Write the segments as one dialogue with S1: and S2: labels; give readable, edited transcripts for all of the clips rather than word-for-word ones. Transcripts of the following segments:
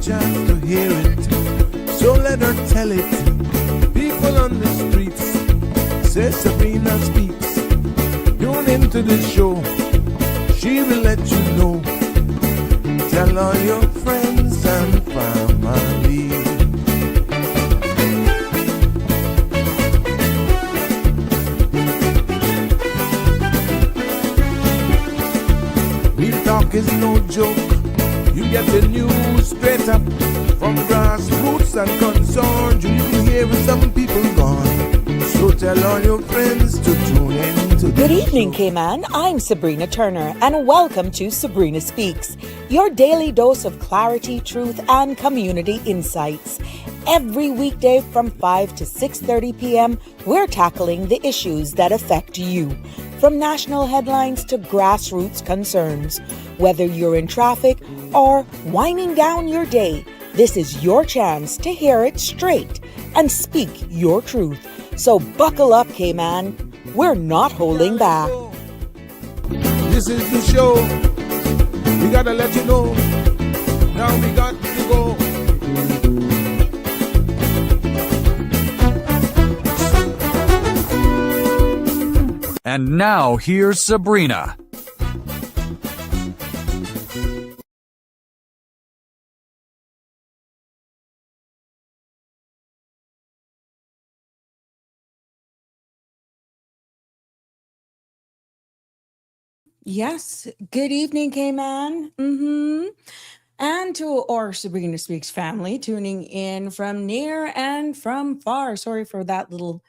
S1: chance to hear it, so let her tell it. People on the streets say Sabrina speaks. Tune into the show, she will let you know. Tell all your friends and family. Real talk is no joke. You get the news straight up from grassroots and concerns. You hear some people gone. So tell all your friends to tune in to
S2: Good evening, Cayman. I'm Sabrina Turner, and welcome to Sabrina Speaks, your daily dose of clarity, truth, and community insights. Every weekday from 5 to 6:30 p.m., we're tackling the issues that affect you. From national headlines to grassroots concerns. Whether you're in traffic or winding down your day, this is your chance to hear it straight and speak your truth. So buckle up, Cayman. We're not holding back.
S1: This is the show. We gotta let you know. Now we got to go.
S3: And now, here's Sabrina.
S2: Yes, good evening, Cayman. And to our Sabrina Speaks family tuning in from near and from far. Sorry for that little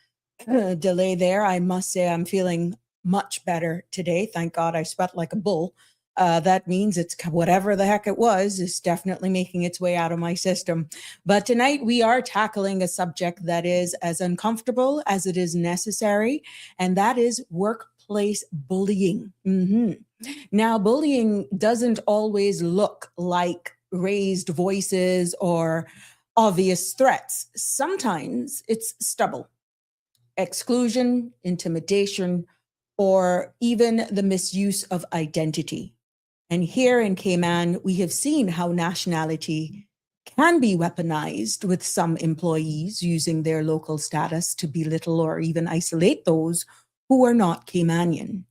S2: delay there. I must say I'm feeling much better today. Thank God I sweat like a bull. That means it's whatever the heck it was is definitely making its way out of my system. But tonight we are tackling a subject that is as uncomfortable as it is necessary, and that is workplace bullying. Now, bullying doesn't always look like raised voices or obvious threats. Sometimes it's stubble, exclusion, intimidation, or even the misuse of identity. And here in Cayman, we have seen how nationality can be weaponized, with some employees using their local status to belittle or even isolate those who are not Caymanian.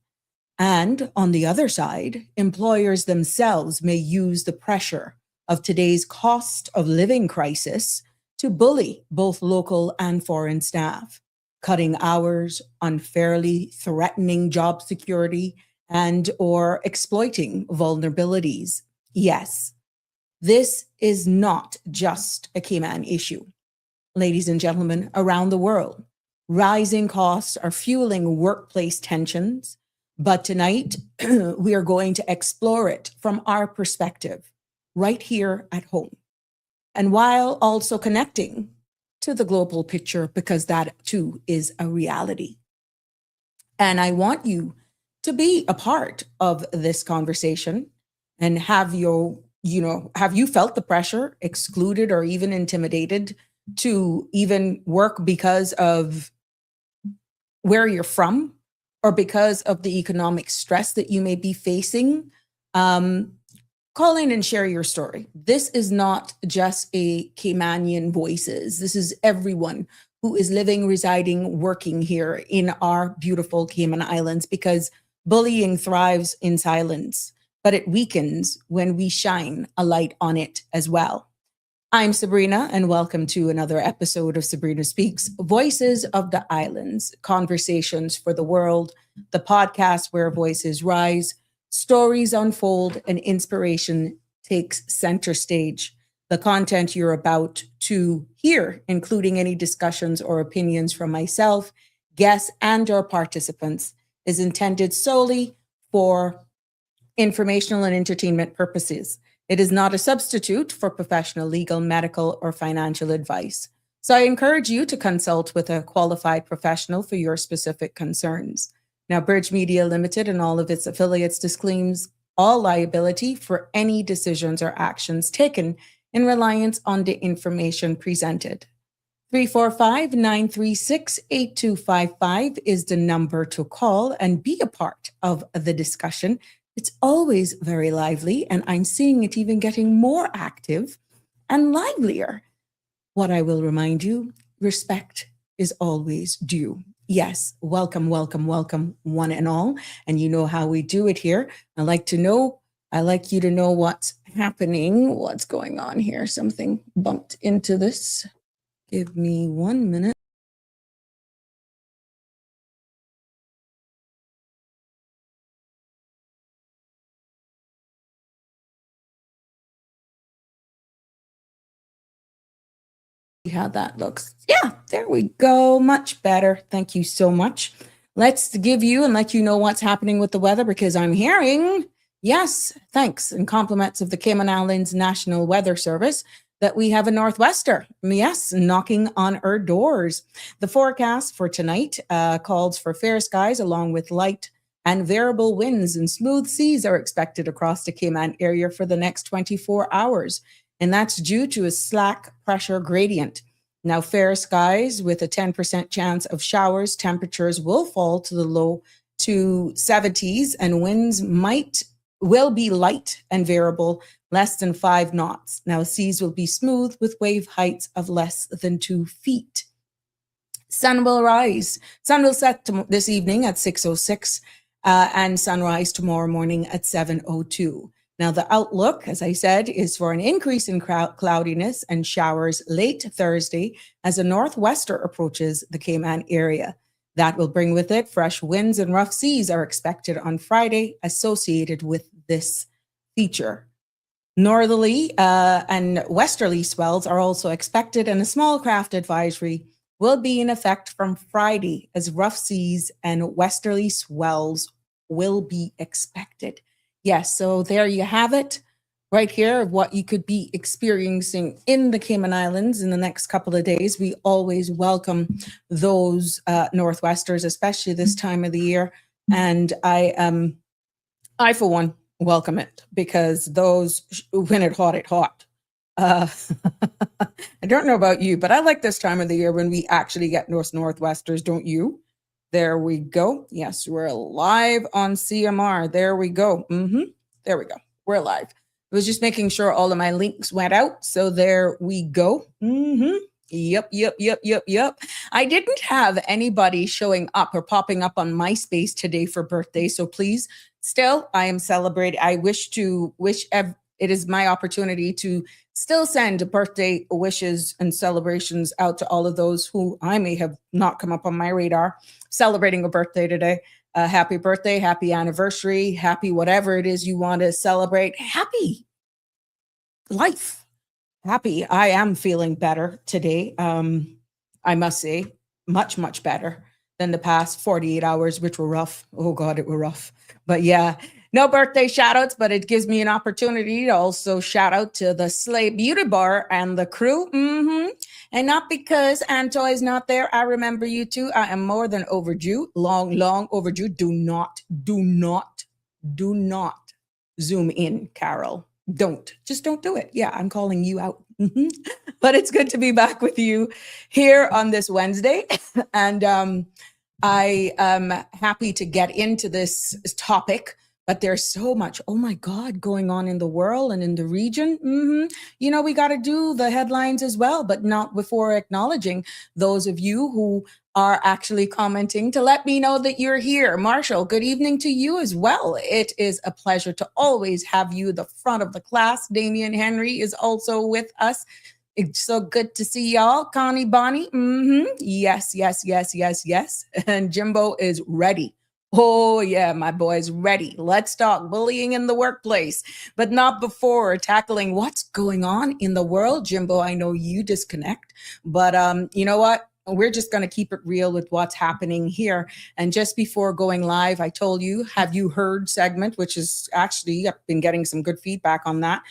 S2: And on the other side, employers themselves may use the pressure of today's cost of living crisis to bully both local and foreign staff, cutting hours, unfairly threatening job security, and or exploiting vulnerabilities. Yes, this is not just a Cayman issue. Ladies and gentlemen, around the world, rising costs are fueling workplace tensions, but tonight we are going to explore it from our perspective, right here at home, and while also connecting to the global picture, because that too is a reality. And I want you to be a part of this conversation. And have you felt the pressure, excluded, or even intimidated to even work because of where you're from or because of the economic stress that you may be facing? Call in and share your story. This is not just a Caymanian voices. This is everyone who is living, residing, working here in our beautiful Cayman Islands, because bullying thrives in silence, but it weakens when we shine a light on it as well. I'm Sabrina, and welcome to another episode of Sabrina Speaks, Voices of the Islands, Conversations for the World, the podcast where voices rise, stories unfold, and inspiration takes center stage. The content you're about to hear, including any discussions or opinions from myself, guests, and or participants, is intended solely for informational and entertainment purposes. It is not a substitute for professional, legal, medical, or financial advice. So I encourage you to consult with a qualified professional for your specific concerns. Now, Bridge Media Limited and all of its affiliates disclaims all liability for any decisions or actions taken in reliance on the information presented. 345-936-8255 is the number to call and be a part of the discussion. It's always very lively, and I'm seeing it even getting more active and livelier. What I will remind you, respect is always due. Yes, welcome, welcome, welcome, one and all. And you know how we do it here. I like you to know what's happening, what's going on here. Something bumped into this. Give me 1 minute. How that looks. Yeah, there we go. Much better. Thank you so much. Let's give you and let you know what's happening with the weather, because I'm hearing, yes, thanks and compliments of the Cayman Islands National Weather Service, that we have a northwester, yes, knocking on our doors. The forecast for tonight calls for fair skies along with light and variable winds, and smooth seas are expected across the Cayman area for the next 24 hours. And that's due to a slack pressure gradient. Now, fair skies with a 10% chance of showers, temperatures will fall to the low to 70s, and winds will be light and variable, less than 5 knots. Now, seas will be smooth with wave heights of less than 2 feet. Sun will rise. Sun will set this evening at 6:06 and sunrise tomorrow morning at 7:02. Now, the outlook, as I said, is for an increase in cloudiness and showers late Thursday as a northwester approaches the Cayman area. That will bring with it fresh winds, and rough seas are expected on Friday associated with this feature. Northerly and westerly swells are also expected, and a small craft advisory will be in effect from Friday as rough seas and westerly swells will be expected. Yes, so there you have it right here of what you could be experiencing in the Cayman Islands in the next couple of days. We always welcome those northwesters, especially this time of the year. And I for one, welcome it, because those, when it hot. I don't know about you, but I like this time of the year when we actually get northwesters, don't you? There we go. Yes, we're live on CMR. There we go. There we go. We're live. I was just making sure all of my links went out. So there we go. Yep. I didn't have anybody showing up or popping up on MySpace today for birthday. So please, still, I am celebrating. I it is my opportunity to still send birthday wishes and celebrations out to all of those who I may have not come up on my radar celebrating a birthday today. Happy birthday, happy anniversary, happy whatever it is you want to celebrate. Happy life. Happy. I am feeling better today. I must say, much, much better than the past 48 hours, which were rough. Oh God, it were rough. But yeah, no birthday shout outs, but it gives me an opportunity to also shout out to the Slay Beauty Bar and the crew. And not because Anto is not there. I remember you too. I am more than overdue, long overdue. Do not zoom in, Carol. Just don't do it. Yeah, I'm calling you out. But it's good to be back with you here on this Wednesday. And I am happy to get into this topic, but there's so much, oh my God, going on in the world and in the region. You know, we got to do the headlines as well, but not before acknowledging those of you who are actually commenting to let me know that you're here. Marshall, good evening to you as well. It is a pleasure to always have you the front of the class. Damian Henry is also with us. It's so good to see y'all. Connie Bonnie. Yes. And Jimbo is ready. Oh, yeah, my boy's ready. Let's talk bullying in the workplace, but not before tackling what's going on in the world. Jimbo, I know you disconnect, but you know what? We're just going to keep it real with what's happening here. And just before going live, I told you, have you heard segment, which is actually, I've been getting some good feedback on that.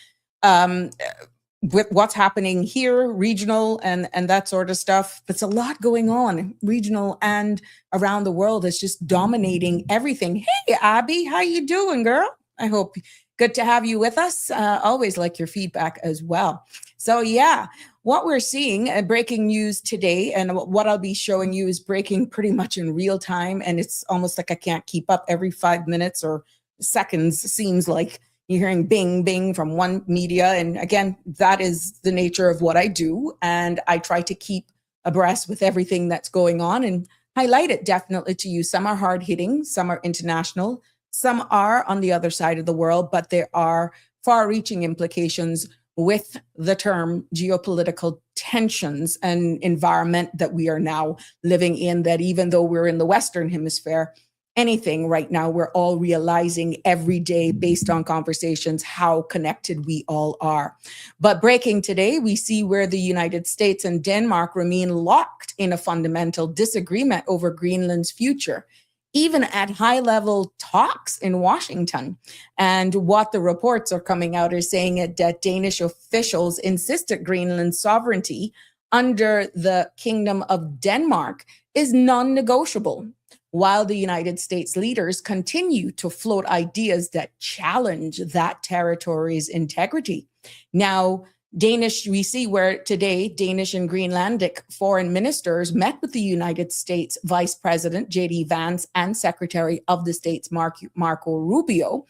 S2: With what's happening here, regional and that sort of stuff. It's a lot going on, regional and around the world. It's just dominating everything. Hey, Abby, how you doing, girl? I hope good to have you with us. Always like your feedback as well. So yeah, what we're seeing, breaking news today, and what I'll be showing you is breaking pretty much in real time. And it's almost like I can't keep up. Every 5 minutes or seconds seems like You're hearing bing, bing from one media. And again, that is the nature of what I do. And I try to keep abreast with everything that's going on and highlight it definitely to you. Some are hard hitting, some are international, some are on the other side of the world, but there are far reaching implications with the term geopolitical tensions and environment that we are now living in, that even though we're in the Western hemisphere, anything right now, we're all realizing every day based on conversations how connected we all are. But breaking today, we see where the United States and Denmark remain locked in a fundamental disagreement over Greenland's future, even at high-level talks in Washington. And what the reports are coming out are saying that Danish officials insist that Greenland's sovereignty under the Kingdom of Denmark is non-negotiable, while the United States leaders continue to float ideas that challenge that territory's integrity. Now, we see where today Danish and Greenlandic foreign ministers met with the United States Vice President J.D. Vance and Secretary of the States Marco Rubio.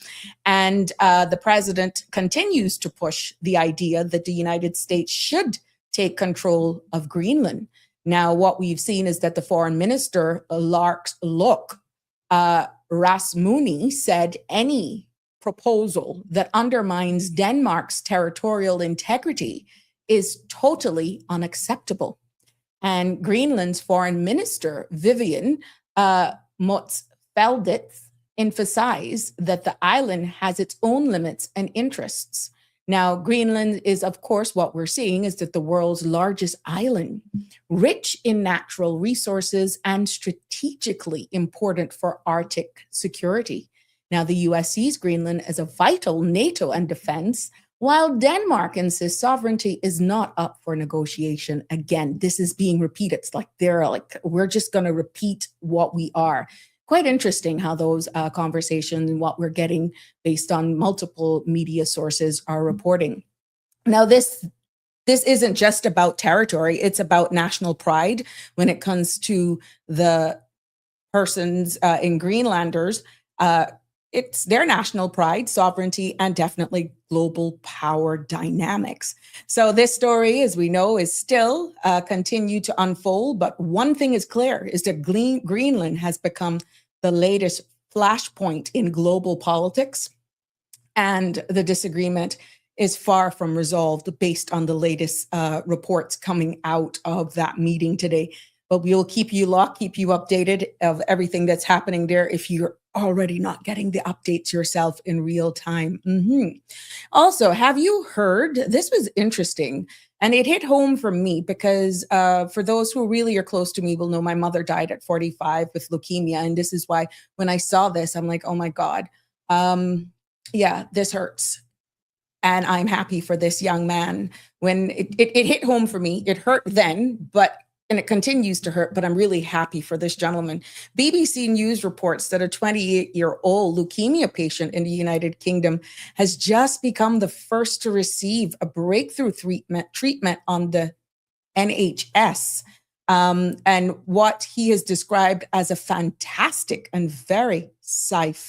S2: And the president continues to push the idea that the United States should take control of Greenland. Now, what we've seen is that the foreign minister, Lars Rasmussen, said any proposal that undermines Denmark's territorial integrity is totally unacceptable. And Greenland's foreign minister, Vivian Motzfeldt, emphasized that the island has its own limits and interests. Now, Greenland is, of course, what we're seeing is that the world's largest island, rich in natural resources and strategically important for Arctic security. Now, the U.S. sees Greenland as a vital NATO and defense, while Denmark insists sovereignty is not up for negotiation. Again, this is being repeated. It's like we're just going to repeat what we are. Quite interesting how those conversations and what we're getting based on multiple media sources are reporting. Now, this isn't just about territory. It's about national pride when it comes to the persons in Greenlanders. It's their national pride, sovereignty, and definitely global power dynamics. So this story, as we know, is still continue to unfold. But one thing is clear is that Greenland has become the latest flashpoint in global politics. And the disagreement is far from resolved based on the latest reports coming out of that meeting today. But we will keep you updated of everything that's happening there if you're already not getting the updates yourself in real time. Also, have you heard, this was interesting, and it hit home for me because for those who really are close to me will know my mother died at 45 with leukemia. And this is why when I saw this, I'm like, oh my God, yeah, this hurts. And I'm happy for this young man. When it hit home for me, it hurt then, and it continues to hurt, but I'm really happy for this gentleman. BBC News reports that a 28-year-old leukemia patient in the United Kingdom has just become the first to receive a breakthrough treatment on the NHS. And what he has described as a fantastic and very sci-fi.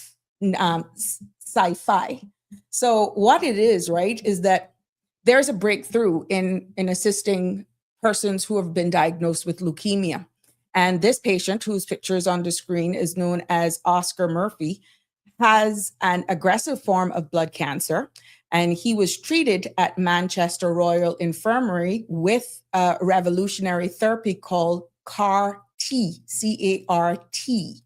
S2: So what it is, right, is that there's a breakthrough in assisting persons who have been diagnosed with leukemia. And this patient, whose picture is on the screen, is known as Oscar Murphy, has an aggressive form of blood cancer. And he was treated at Manchester Royal Infirmary with a revolutionary therapy called CAR-T, C-A-R-T-T.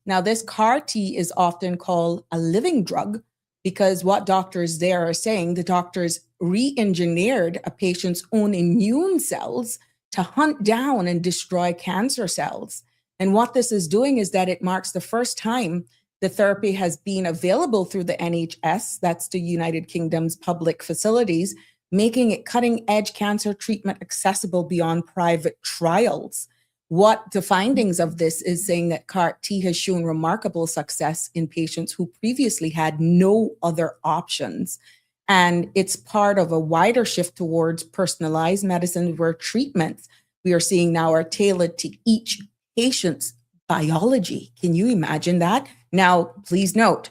S2: Now, this CAR-T is often called a living drug because what doctors there are saying, the doctors re-engineered a patient's own immune cells to hunt down and destroy cancer cells. And what this is doing is that it marks the first time the therapy has been available through the NHS, that's the United Kingdom's public facilities, making it cutting-edge cancer treatment accessible beyond private trials. What the findings of this is saying that CAR-T has shown remarkable success in patients who previously had no other options. And it's part of a wider shift towards personalized medicine where treatments we are seeing now are tailored to each patient's biology. Can you imagine that? Now, please note,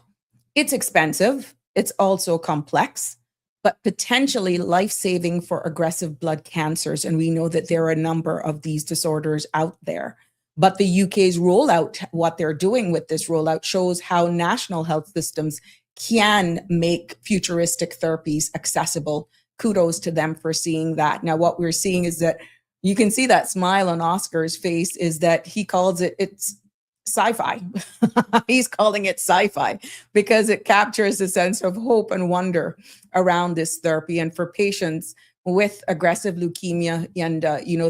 S2: It's expensive. It's also complex, but potentially life-saving for aggressive blood cancers. And we know that there are a number of these disorders out there. But the UK's rollout, what they're doing with this rollout, shows how national health systems can make futuristic therapies accessible. Kudos to them for seeing that. Now, what we're seeing is that you can see that smile on Oscar's face is that he calls it's sci-fi. He's calling it sci-fi because it captures a sense of hope and wonder around this therapy. And for patients with aggressive leukemia, and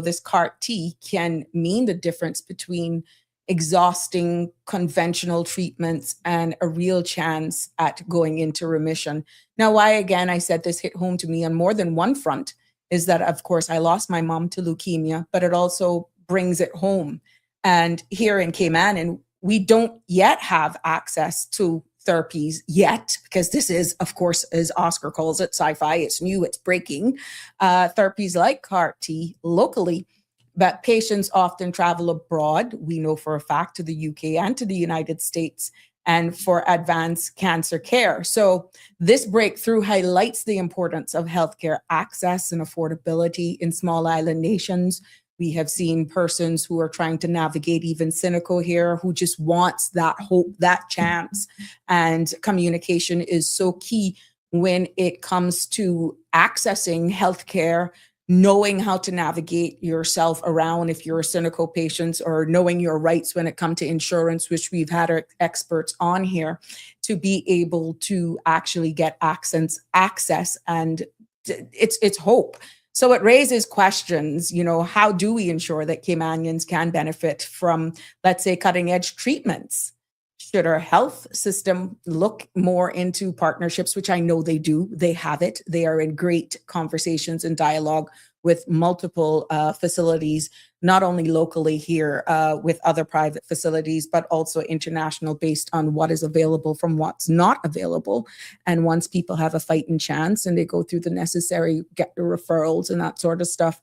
S2: this CAR T can mean the difference between exhausting conventional treatments and a real chance at going into remission. Now, why again I said this hit home to me on more than one front is that, of course, I lost my mom to leukemia, but it also brings it home. And here in Cayman, and we don't yet have access to therapies yet, because this is, of course, as Oscar calls it, sci-fi. It's new, it's breaking. Therapies like CAR T locally, but patients often travel abroad, we know for a fact, to the UK and to the United States, and for advanced cancer care. So this breakthrough highlights the importance of healthcare access and affordability in small island nations. We have seen persons who are trying to navigate even cynical here, who just wants that hope, that chance. And communication is so key when it comes to accessing healthcare, knowing how to navigate yourself around if you're a cynical patient, or knowing your rights when it comes to insurance, which we've had our experts on here, to be able to actually get access, and it's hope. So it raises questions, how do we ensure that Caymanians can benefit from, let's say, cutting edge treatments? Should our health system look more into partnerships, which I know they do, they have it. They are in great conversations and dialogue with multiple facilities, not only locally here with other private facilities, but also international, based on what is available from what's not available. And once people have a fighting chance and they go through the necessary, get the referrals and that sort of stuff,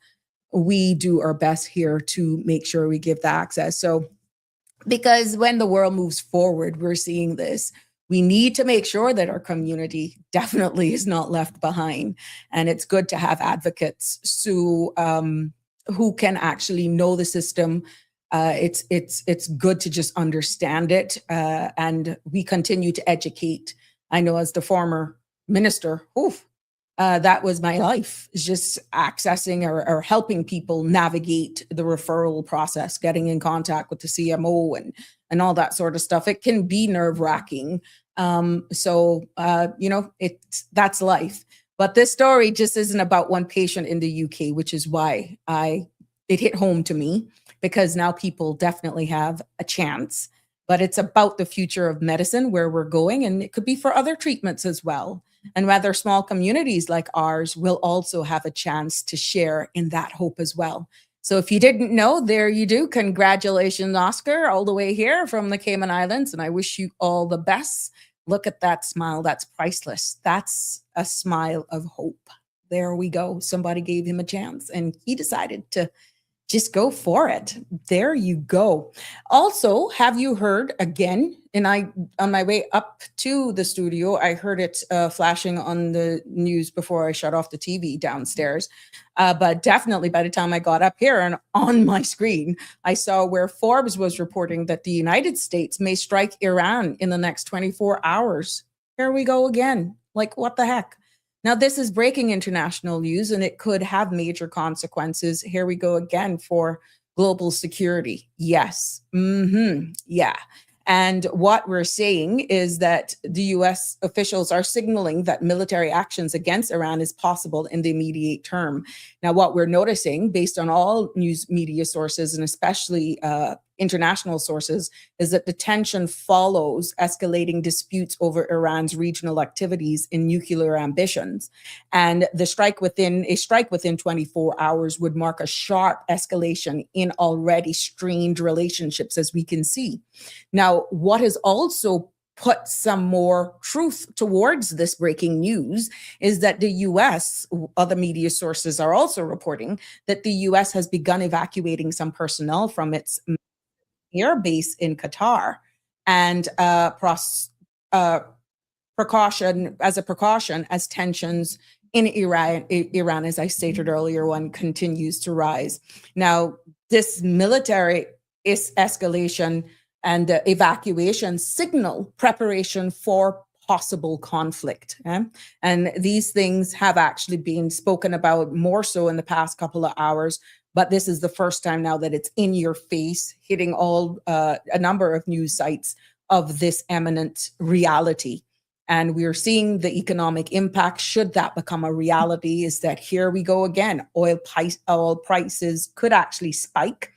S2: we do our best here to make sure we give the access. So, because when the world moves forward, we're seeing this. We need to make sure that our community definitely is not left behind. And it's good to have advocates who can actually know the system. It's good to just understand it. And we continue to educate. I know as the former minister, that was my life, is just accessing or helping people navigate the referral process, getting in contact with the CMO and all that sort of stuff. It can be nerve-wracking. That's life. But this story just isn't about one patient in the UK, which is why it hit home to me, because now people definitely have a chance. But it's about the future of medicine, where we're going, and it could be for other treatments as well. And whether small communities like ours will also have a chance to share in that hope as well. So if you didn't know, there you do. Congratulations, Oscar, all the way here from the Cayman Islands. And I wish you all the best. Look at that smile. That's priceless. That's a smile of hope. There we go. Somebody gave him a chance and he decided to just go for it. There you go. Also, have you heard again? And on my way up to the studio, I heard it flashing on the news before I shut off the TV downstairs. But definitely by the time I got up here and on my screen, I saw where Forbes was reporting that the United States may strike Iran in the next 24 hours. Here we go again. Like, what the heck? Now, this is breaking international news, and it could have major consequences. Here we go again for global security. Yes. Yeah. And what we're saying is that the US officials are signaling that military actions against Iran is possible in the immediate term. Now, what we're noticing, based on all news media sources, and especially international sources, is that the tension follows escalating disputes over Iran's regional activities and nuclear ambitions. And a strike within 24 hours would mark a sharp escalation in already strained relationships, as we can see. Now, what has also put some more truth towards this breaking news is that the US, other media sources are also reporting that the US has begun evacuating some personnel from its air base in Qatar and as a precaution, as tensions in Iran, as I stated earlier, one continues to rise. Now, this military escalation and evacuation signal preparation for possible conflict. And these things have actually been spoken about more so in the past couple of hours, but this is the first time now that it's in your face, hitting a number of news sites of this imminent reality. And we're seeing the economic impact, should that become a reality, is that here we go again. Oil prices could actually spike,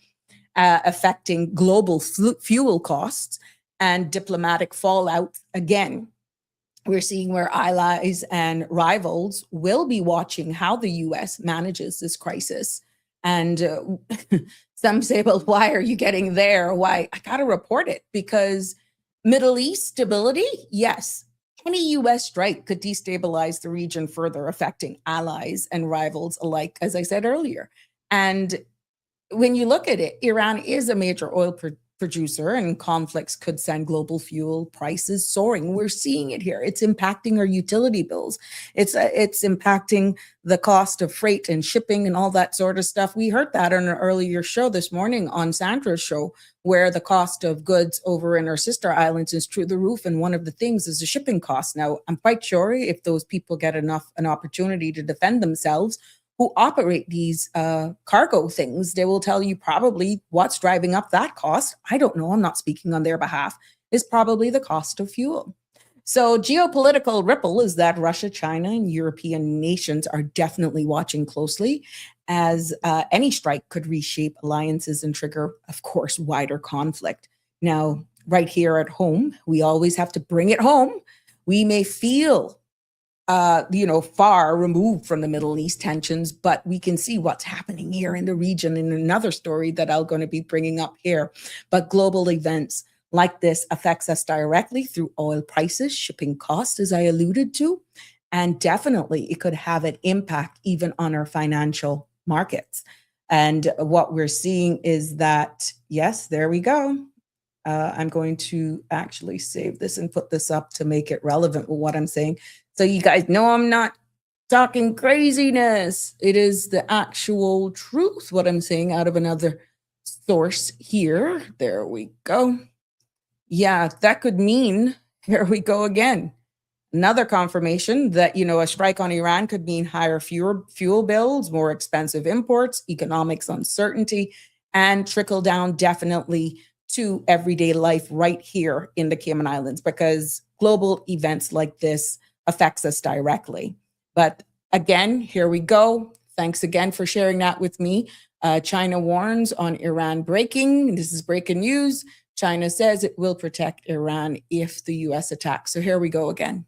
S2: affecting global fuel costs and diplomatic fallout again. We're seeing where allies and rivals will be watching how the US manages this crisis. And some say, well, why are you getting there? Why? I got to report it, because Middle East stability, yes. Any US strike could destabilize the region further, affecting allies and rivals alike, as I said earlier. And when you look at it, Iran is a major oil producer, and conflicts could send global fuel prices soaring. We're seeing it here. It's impacting our utility bills. It's impacting the cost of freight and shipping and all that sort of stuff. We heard that on an earlier show this morning on Sandra's show, where the cost of goods over in our sister islands is through the roof. And one of the things is the shipping cost. Now, I'm quite sure if those people get an opportunity to defend themselves, who operate these cargo things, they will tell you probably what's driving up that cost. I don't know. I'm not speaking on their behalf. Is probably the cost of fuel. So geopolitical ripple is that Russia, China, and European nations are definitely watching closely, as any strike could reshape alliances and trigger, of course, wider conflict. Now, right here at home, we always have to bring it home. We may feel far removed from the Middle East tensions, but we can see what's happening here in the region in another story that I'm going to be bringing up here. But global events like this affects us directly through oil prices, shipping costs, as I alluded to, and definitely it could have an impact even on our financial markets. And what we're seeing is that, yes, there we go. I'm going to actually save this and put this up to make it relevant with what I'm saying. So you guys know I'm not talking craziness. It is the actual truth, what I'm saying, out of another source here. There we go. Yeah, that could mean, here we go again. Another confirmation that, a strike on Iran could mean higher fuel bills, more expensive imports, economics uncertainty, and trickle down definitely to everyday life right here in the Cayman Islands, because global events like this affects us directly. But again, here we go. Thanks again for sharing that with me. China warns on Iran breaking. This is breaking news. China says it will protect Iran if the US attacks. So here we go again.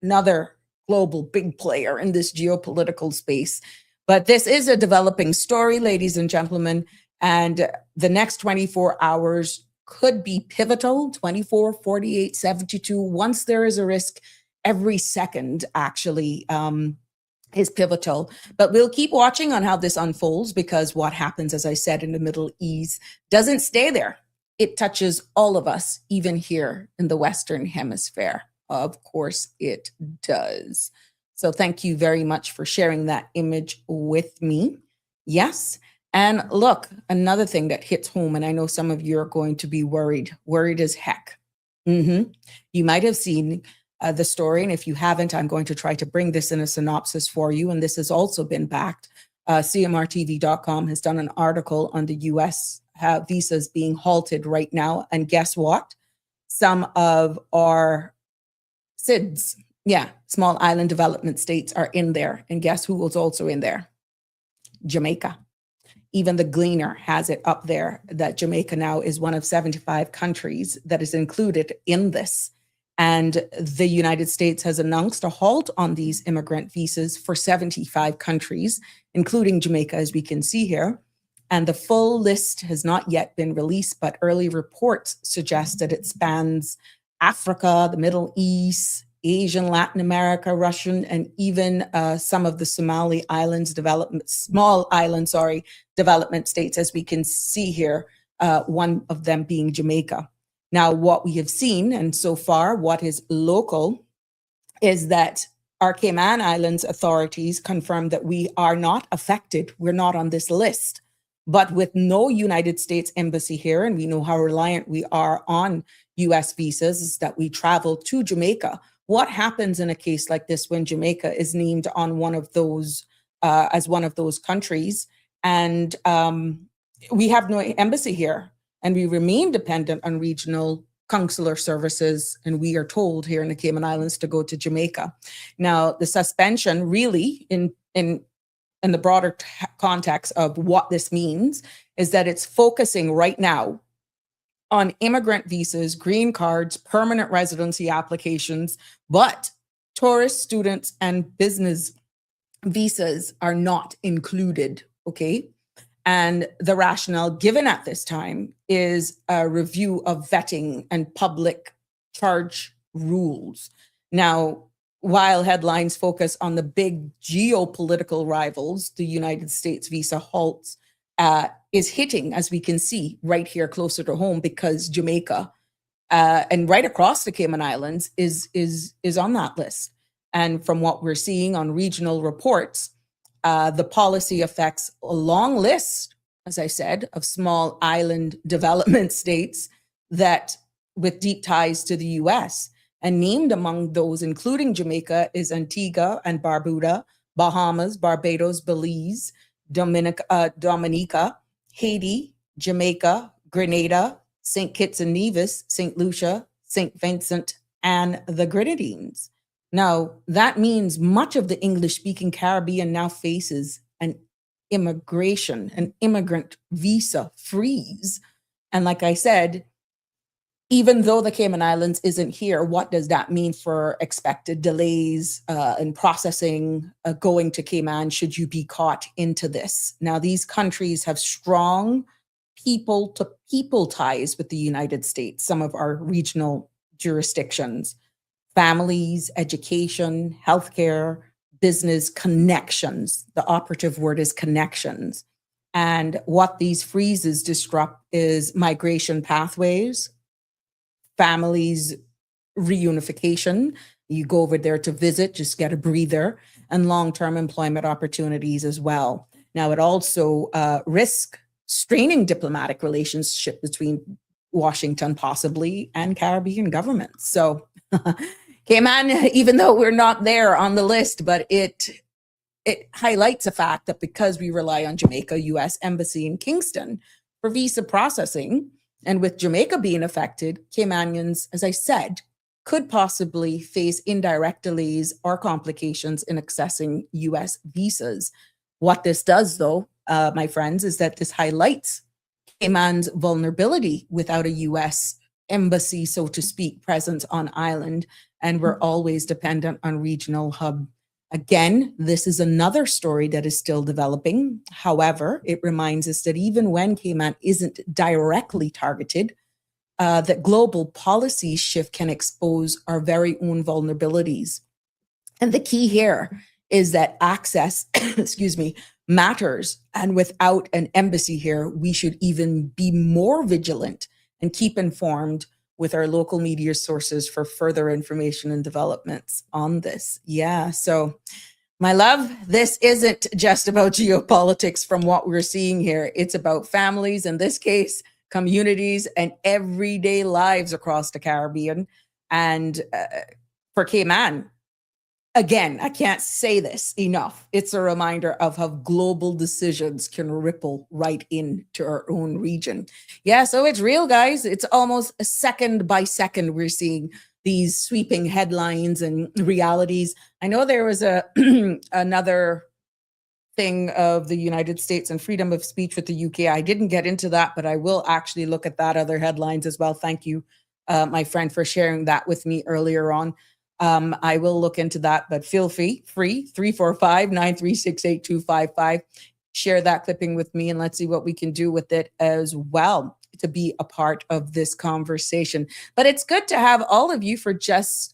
S2: Another global big player in this geopolitical space. But this is a developing story, ladies and gentlemen. And the next 24 hours could be pivotal, 24, 48, 72. Once there is a risk, every second actually is pivotal. But we'll keep watching on how this unfolds, because what happens, as I said, in the Middle East doesn't stay there. It touches all of us, even here in the Western Hemisphere. Of course it does. So thank you very much for sharing that image with me. Yes. And look, another thing that hits home, and I know some of you are going to be worried as heck. You might have seen the story, and if you haven't, I'm going to try to bring this in a synopsis for you. And this has also been backed. CMRTV.com has done an article on the US visas being halted right now. And guess what? Some of our SIDS, small island development states, are in there. And guess who was also in there? Jamaica. Even the Gleaner has it up there that Jamaica now is one of 75 countries that is included in this. And the United States has announced a halt on these immigrant visas for 75 countries, including Jamaica, as we can see here. And the full list has not yet been released, but early reports suggest that it spans Africa, the Middle East, Asian, Latin America, Russian, and even some of the Somali islands development states, as we can see here, one of them being Jamaica. Now, what we have seen, and so far, what is local is that our Cayman Islands authorities confirmed that we are not affected. We're not on this list. But with no United States embassy here, and we know how reliant we are on US visas, is that we travel to Jamaica. What happens in a case like this when Jamaica is named on one of those as one of those countries, and we have no embassy here, and we remain dependent on regional consular services, and we are told here in the Cayman Islands to go to Jamaica. Now, the suspension really in the broader context of what this means is that it's focusing right now on immigrant visas, green cards, permanent residency applications, but tourist, students, and business visas are not included, okay? And the rationale given at this time is a review of vetting and public charge rules. Now, while headlines focus on the big geopolitical rivals, the United States visa halts is hitting, as we can see right here closer to home, because Jamaica and right across the Cayman Islands is on that list. And from what we're seeing on regional reports, the policy affects a long list, as I said, of small island development states that with deep ties to the US. And named among those, including Jamaica, is Antigua and Barbuda, Bahamas, Barbados, Belize, Dominica, Haiti, Jamaica, Grenada, St. Kitts and Nevis, St. Lucia, St. Vincent, and the Grenadines. Now, that means much of the English-speaking Caribbean now faces an immigrant visa freeze. And like I said, even though the Cayman Islands isn't here, what does that mean for expected delays in processing going to Cayman should you be caught into this? Now, these countries have strong people-to-people ties with the United States, some of our regional jurisdictions. Families, education, healthcare, business connections. The operative word is connections. And what these freezes disrupt is migration pathways, families reunification. You go over there to visit, just get a breather, and long-term employment opportunities as well. Now, it also risks straining diplomatic relationship between Washington possibly and Caribbean governments. So Cayman, even though we're not there on the list, but it highlights the fact that because we rely on Jamaica U.S. Embassy in Kingston for visa processing, and with Jamaica being affected, Caymanians, as I said, could possibly face indirect delays or complications in accessing U.S. visas. What this does, though, my friends, is that this highlights Cayman's vulnerability without a U.S. embassy, so to speak, presence on island, and we're always dependent on regional hub. Again, this is another story that is still developing. However, it reminds us that even when Cayman isn't directly targeted, that global policy shift can expose our very own vulnerabilities. And the key here is that access, matters. And without an embassy here, we should even be more vigilant and keep informed with our local media sources for further information and developments on this. Yeah, so my love, this isn't just about geopolitics from what we're seeing here. It's about families, in this case, communities, and everyday lives across the Caribbean. And for Cayman, again, I can't say this enough. It's a reminder of how global decisions can ripple right into our own region. Yeah, so it's real, guys. It's almost second by second we're seeing these sweeping headlines and realities. I know there was another thing of the United States and freedom of speech with the UK. I didn't get into that, but I will actually look at that other headlines as well. Thank you, my friend, for sharing that with me earlier on. I will look into that, but feel free, 345-936-8255. Share that clipping with me and let's see what we can do with it as well to be a part of this conversation. But it's good to have all of you for those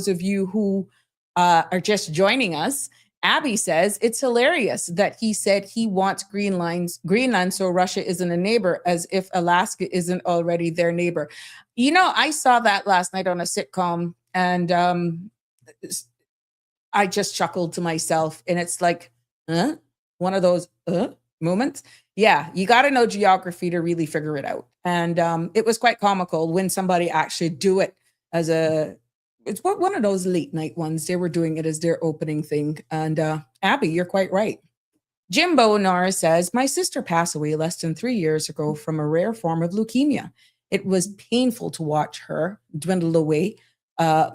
S2: of you who are just joining us. Abby says it's hilarious that he said he wants Greenland so Russia isn't a neighbor, as if Alaska isn't already their neighbor. You know, I saw that last night on a sitcom, and I just chuckled to myself, and it's like, one of those moments. Yeah, you got to know geography to really figure it out. And it was quite comical when somebody actually do it as it's one of those late night ones. They were doing it as their opening thing. And Abby, you're quite right. Jimbo Norris says, my sister passed away less than 3 years ago from a rare form of leukemia. It was painful to watch her dwindle away.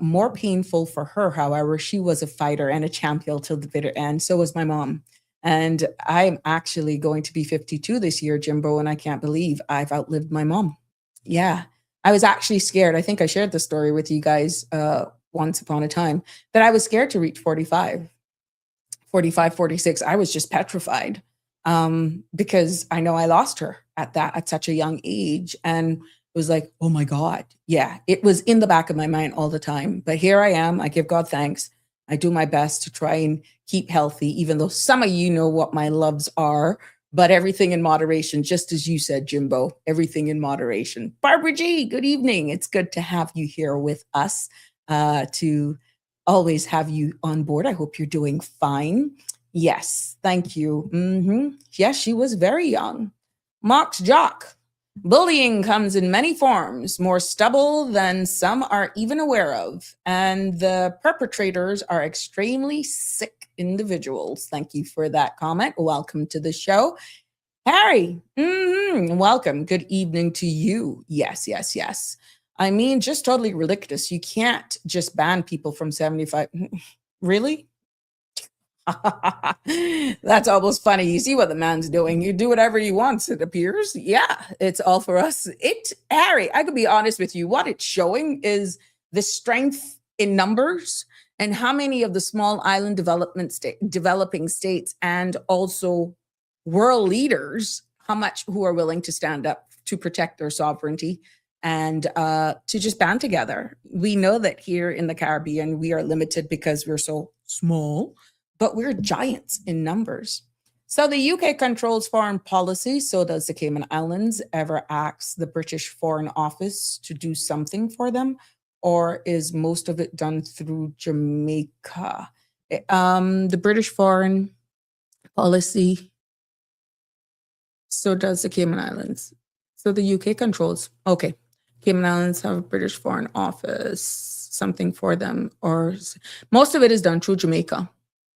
S2: More painful for her, however, she was a fighter and a champion till the bitter end. So was my mom. And I'm actually going to be 52 this year, Jimbo, and I can't believe I've outlived my mom. Yeah, I was actually scared. I think I shared the story with you guys once upon a time that I was scared to reach 45, 46. I was just petrified because I know I lost her at such a young age. And it was like, oh my God. Yeah, it was in the back of my mind all the time. But here I am. I give God thanks. I do my best to try and keep healthy, even though some of you know what my loves are, but everything in moderation, just as you said, Jimbo, everything in moderation. Barbara G, good evening. It's good to have you here with us, to always have you on board. I hope you're doing fine. Yes, thank you. Yes, she was very young. Mox Jock. Bullying comes in many forms, more stubble than some are even aware of, and the perpetrators are extremely sick individuals. Thank you for that comment. Welcome to the show. Harry, welcome. Good evening to you. Yes. I mean, just totally ridiculous. You can't just ban people from 75. Really? That's almost funny. You see what the man's doing. You do whatever he wants, it appears. Yeah, it's all for us. Harry, I could be honest with you. What it's showing is the strength in numbers and how many of the small island developing states and also world leaders, how much who are willing to stand up to protect their sovereignty and to just band together. We know that here in the Caribbean, we are limited because we're so small, but we're giants in numbers. So the UK controls foreign policy, so does the Cayman Islands. Ever ask the British Foreign Office to do something for them? Or is most of it done through Jamaica? The British Foreign Policy, so does the Cayman Islands. So the UK controls, okay. Cayman Islands have a British Foreign Office, something for them, or most of it is done through Jamaica.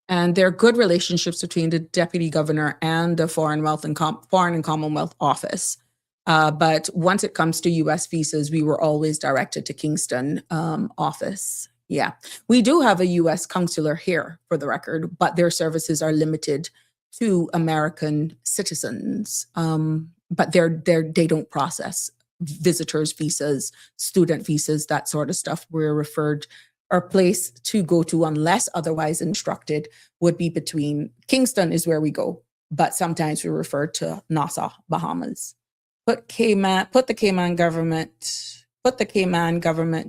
S2: And there are good relationships between the deputy governor and the Foreign and Commonwealth Office. But once it comes to U.S. visas, we were always directed to Kingston office. Yeah, we do have a U.S. consular here, for the record, but their services are limited to American citizens. But they don't process visitors' visas, student visas, that sort of stuff. We're referred. Our place to go to, unless otherwise instructed, would be between Kingston is where we go, but sometimes we refer to Nassau, Bahamas. Put the Cayman government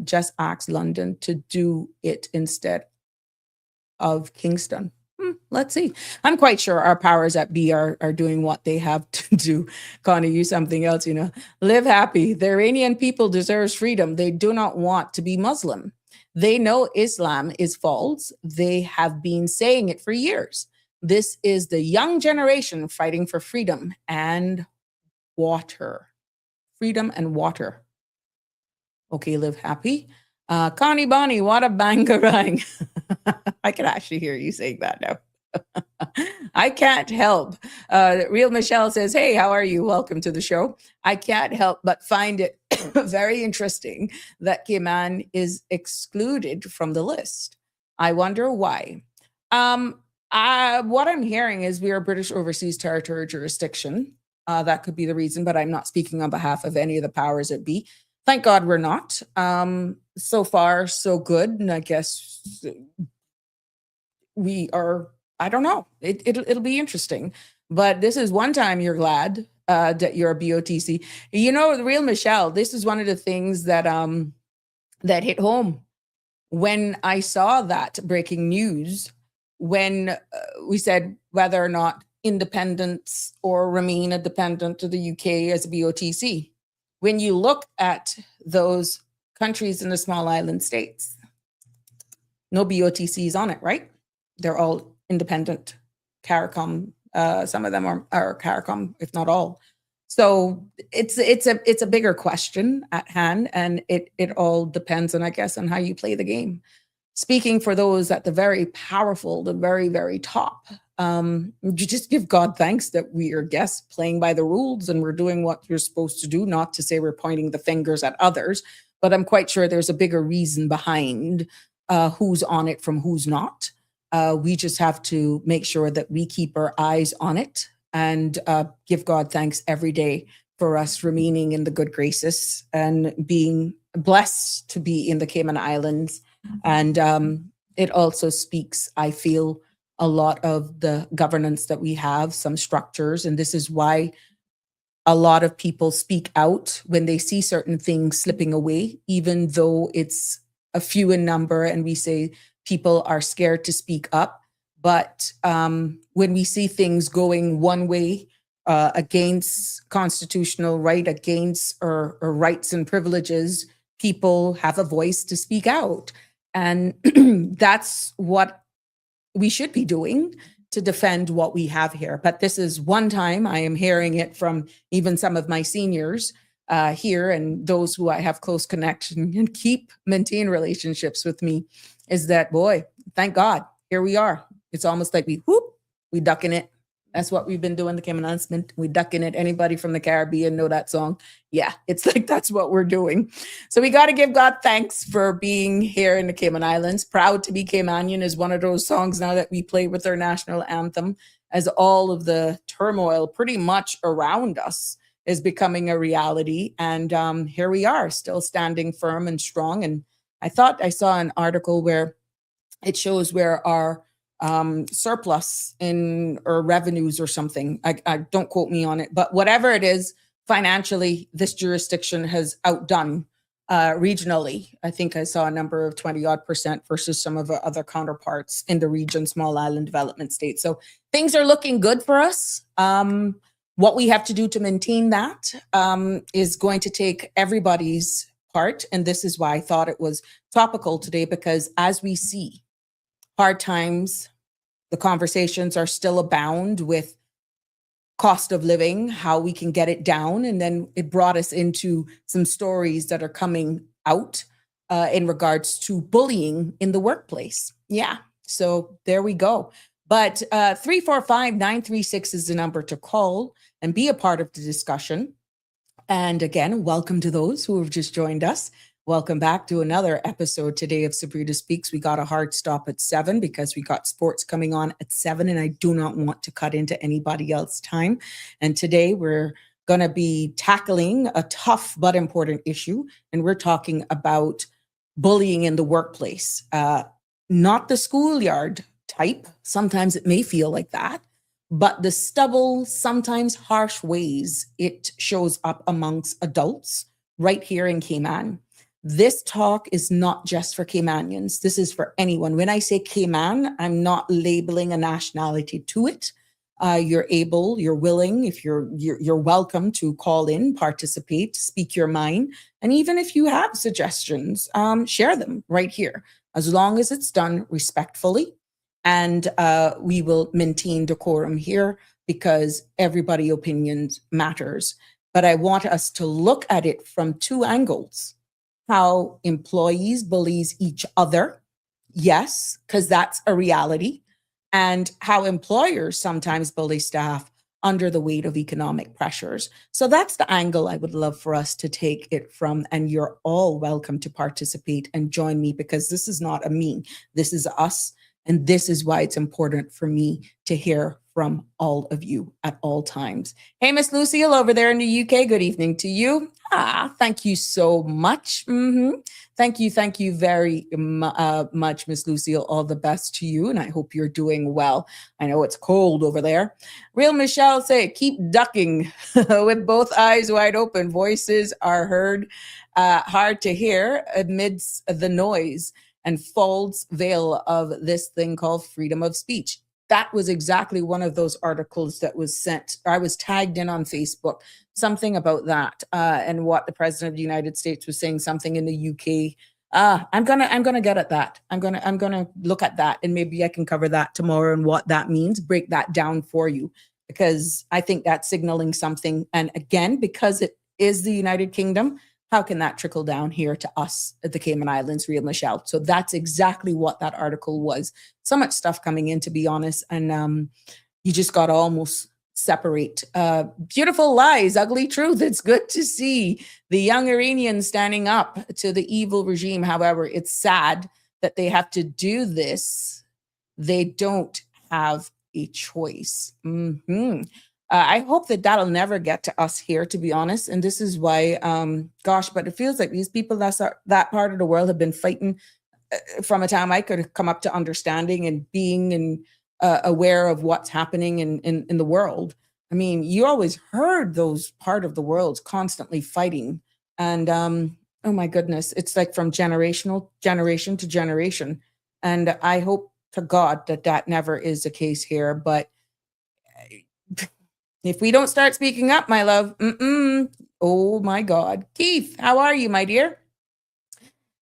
S2: just asked London to do it instead of Kingston. Let's see. I'm quite sure our powers that be are doing what they have to do. Connie, you something else, Live happy. The Iranian people deserves freedom. They do not want to be Muslim. They know Islam is false. They have been saying it for years. This is the young generation fighting for freedom and water. Freedom and water. Okay, live happy. Connie Bonnie, what a bangarang. I can actually hear you saying that now. I can't help. Real Michelle says, hey, how are you? Welcome to the show. I can't help but find it very interesting that Cayman is excluded from the list. I wonder why. What I'm hearing is we are British Overseas Territory jurisdiction. That could be the reason, but I'm not speaking on behalf of any of the powers that be. Thank God we're not. So far, so good. And I guess we are, I don't know. It'll be interesting. But this is one time you're glad that you're a BOTC. The real Michelle, this is one of the things that that hit home when I saw that breaking news when we said whether or not independence or remain a dependent to the UK as a BOTC. When you look at those countries in the small island states, no BOTCs on it, right? They're all independent CARICOM. Some of them are CARICOM, if not all. So it's a bigger question at hand, and it all depends on, I guess, on how you play the game. Speaking for those at the very powerful, the very, very top, you just give God thanks that we are guests playing by the rules and we're doing what you're supposed to do, not to say we're pointing the fingers at others, but I'm quite sure there's a bigger reason behind who's on it from who's not. We just have to make sure that we keep our eyes on it and give God thanks every day for us remaining in the good graces and being blessed to be in the Cayman Islands. And it also speaks, I feel, a lot of the governance that we have, some structures. And this is why a lot of people speak out when they see certain things slipping away, even though it's a few in number and we say people are scared to speak up. But when we see things going one way, against constitutional right, against our rights and privileges, people have a voice to speak out. And that's what we should be doing to defend what we have here. But this is one time I am hearing it from even some of my seniors here and those who I have close connection and maintain relationships with me, is that, boy, thank God, here we are. It's almost like we ducking it. That's what we've been doing, the Cayman Islands. We ducking it. Anybody from the Caribbean know that song? Yeah, it's like that's what we're doing. So we got to give God thanks for being here in the Cayman Islands. Proud to be Caymanian is one of those songs now that we play with our national anthem, as all of the turmoil pretty much around us is becoming a reality. And here we are, still standing firm and strong. And I thought I saw an article where it shows where our surplus in or revenues or something. I don't quote me on it, but whatever it is, financially, this jurisdiction has outdone regionally. I think I saw a number of 20% versus some of our other counterparts in the region, small island development states. So things are looking good for us. What we have to do to maintain that is going to take everybody's part. And this is why I thought it was topical today, because as we see hard times, the conversations are still abound with cost of living, how we can get it down. And then it brought us into some stories that are coming out in regards to bullying in the workplace. Yeah, so there we go. But 345-936 is the number to call and be a part of the discussion. And again, welcome to those who have just joined us. Welcome back to another episode today of Sabrina Speaks. We got a hard stop at 7 because we got sports coming on at 7, and I do not want to cut into anybody else's time. And today we're going to be tackling a tough but important issue, and we're talking about bullying in the workplace. Not the schoolyard type. Sometimes it may feel like that, but the stubble, sometimes harsh ways it shows up amongst adults right here in Cayman. This talk is not just for Caymanians. This is for anyone. When I say Cayman, I'm not labeling a nationality to it. You're able, you're willing, if you're welcome to call in, participate, speak your mind. And even if you have suggestions, share them right here, as long as it's done respectfully. And we will maintain decorum here because everybody's opinions matters. But I want us to look at it from two angles. How employees bullies each other. Yes, because that's a reality. And how employers sometimes bully staff under the weight of economic pressures. So that's the angle I would love for us to take it from. And you're all welcome to participate and join me, because this is not a me. This is us. And this is why it's important for me to hear from all of you at all times. Hey, Miss Lucille over there in the UK, good evening to you. Thank you so much. Thank you very much, Miss Lucille. All the best to you, and I hope you're doing well. I know it's cold over there. Real Michelle say, keep ducking with both eyes wide open. Voices are heard, hard to hear amidst the noise. and false veil of this thing called freedom of speech. That was exactly one of those articles that was sent. I was tagged in on Facebook, something about that, and what the president of the United States was saying, something in the UK. I'm gonna get at that. I'm gonna look at that, and maybe I can cover that tomorrow and what that means, break that down for you, because I think that's signaling something. And again, because it is the United Kingdom, how can that trickle down here to us at the Cayman Islands, Real Michelle? So that's exactly what that article was. So much stuff coming in, to be honest. And you just got to almost separate beautiful lies, ugly truth. It's good to see the young Iranians standing up to the evil regime. However, it's sad that they have to do this. They don't have a choice. I hope that that'll never get to us here, to be honest. And this is why, gosh, but it feels like these people that part of the world have been fighting from a time I could have come up to understanding and being aware of what's happening in the world. I mean, you always heard those part of the world constantly fighting. And oh my goodness, it's like from generation to generation. And I hope to God that that never is the case here. But if we don't start speaking up, my love, oh my God. Keith, how are you, my dear?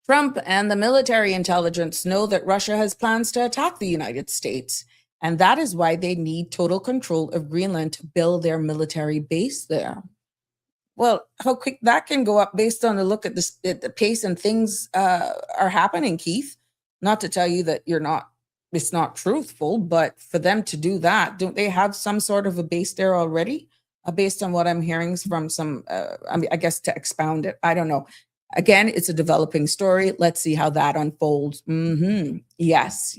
S2: Trump and the military intelligence know that Russia has plans to attack the United States, and that is why they need total control of Greenland to build their military base there. Well, how quick that can go up based on the look at the pace and things are happening, Keith. Not to tell you that it's not truthful, but for them to do that, don't they have some sort of a base there already? Based on what I'm hearing from some, I guess to expound it, I don't know. Again, it's a developing story. Let's see how that unfolds. Yes.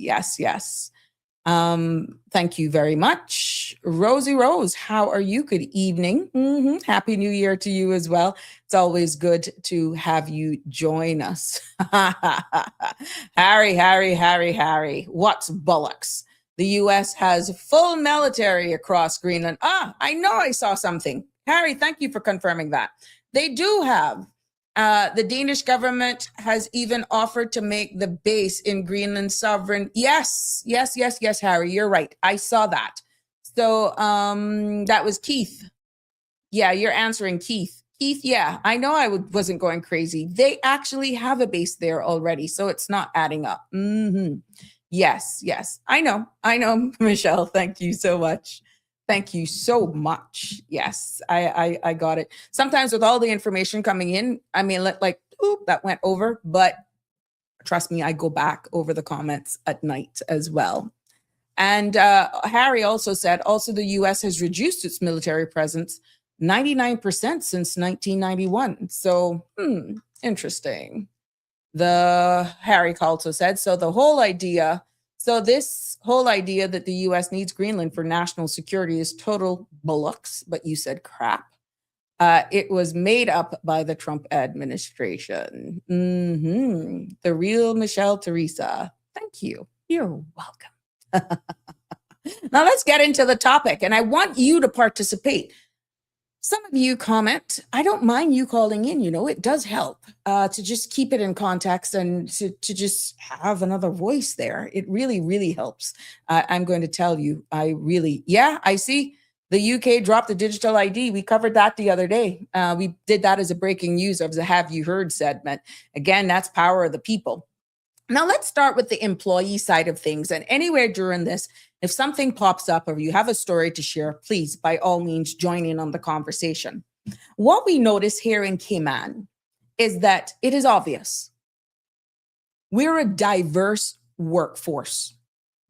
S2: Thank you very much. Rosie Rose, how are you? Good evening. Happy New Year to you as well. It's always good to have you join us. Harry, what's bollocks? The U.S. has full military across Greenland. I know I saw something. Harry, thank you for confirming that. They do have. The Danish government has even offered to make the base in Greenland sovereign. Yes, Harry, you're right. I saw that. So that was Keith. Yeah, you're answering Keith. Keith, yeah, I know I wasn't going crazy. They actually have a base there already, so it's not adding up. Yes, I know, Michelle. Thank you so much. Thank you so much. Yes, I got it. Sometimes with all the information coming in, I mean, that went over, but trust me, I go back over the comments at night as well. And Harry also said, the U.S. has reduced its military presence 99% since 1991. So, interesting. Harry also said, this whole idea that the U.S. needs Greenland for national security is total bollocks, but you said crap. It was made up by the Trump administration. The real Michelle Teresa. Thank you. You're welcome. Now let's get into the topic, and I want you to participate. Some of you comment. I don't mind you calling in. It does help to just keep it in context and to just have another voice there. It really, really helps. I'm going to tell you, I see the UK dropped the digital ID. We covered that the other day. We did that as a breaking news of the Have You Heard segment. Again, that's power of the people. Now let's start with the employee side of things. And anywhere during this, if something pops up or you have a story to share, please, by all means, join in on the conversation. What we notice here in Cayman is that it is obvious. We're a diverse workforce.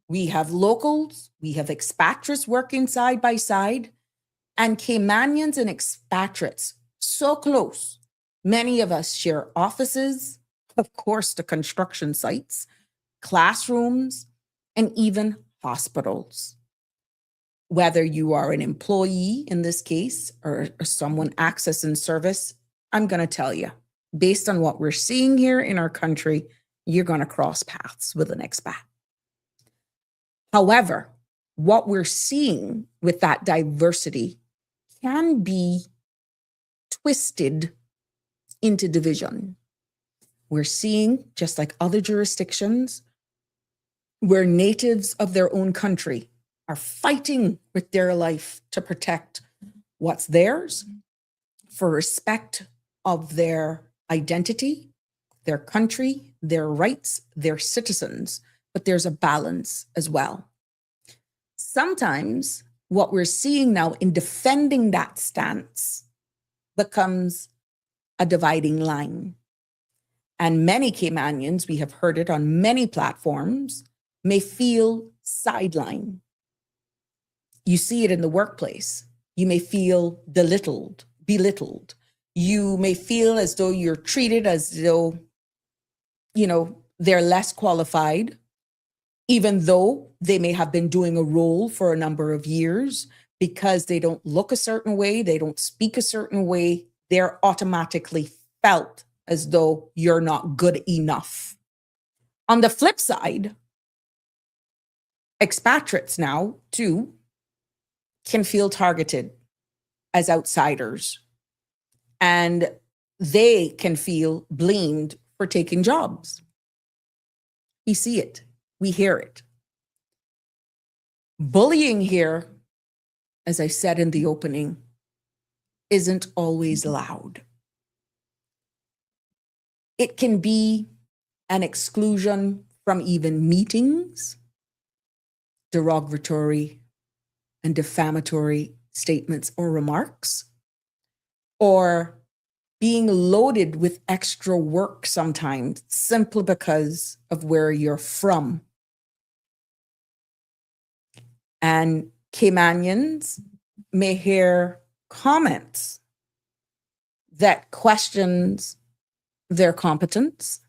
S2: We have locals, we have expatriates working side by side, and Caymanians and expatriates so close. Many of us share offices, of course, the construction sites, classrooms, and even hospitals. Whether you are an employee in this case or someone accessing service, I'm going to tell you, based on what we're seeing here in our country, you're going to cross paths with an expat. However, what we're seeing with that diversity can be twisted into division. we're seeing, just like other jurisdictions, where natives of their own country are fighting with their life to protect what's theirs, for respect of their identity, their country, their rights, their citizens, but there's a balance as well. Sometimes what we're seeing now in defending that stance becomes a dividing line. And many Caymanians, we have heard it on many platforms, may feel sidelined. You see it in the workplace. You may feel belittled. You may feel as though you're treated as though, they're less qualified, even though they may have been doing a role for a number of years. Because they don't look a certain way, they don't speak a certain way, they're automatically felt as though you're not good enough. On the flip side, expatriates now, too, can feel targeted as outsiders. And they can feel blamed for taking jobs. We see it. We hear it. Bullying here, as I said in the opening, isn't always loud. It can be an exclusion from even meetings, derogatory and defamatory statements or remarks, or being loaded with extra work sometimes simply because of where you're from. And Caymanians may hear comments that questions their competence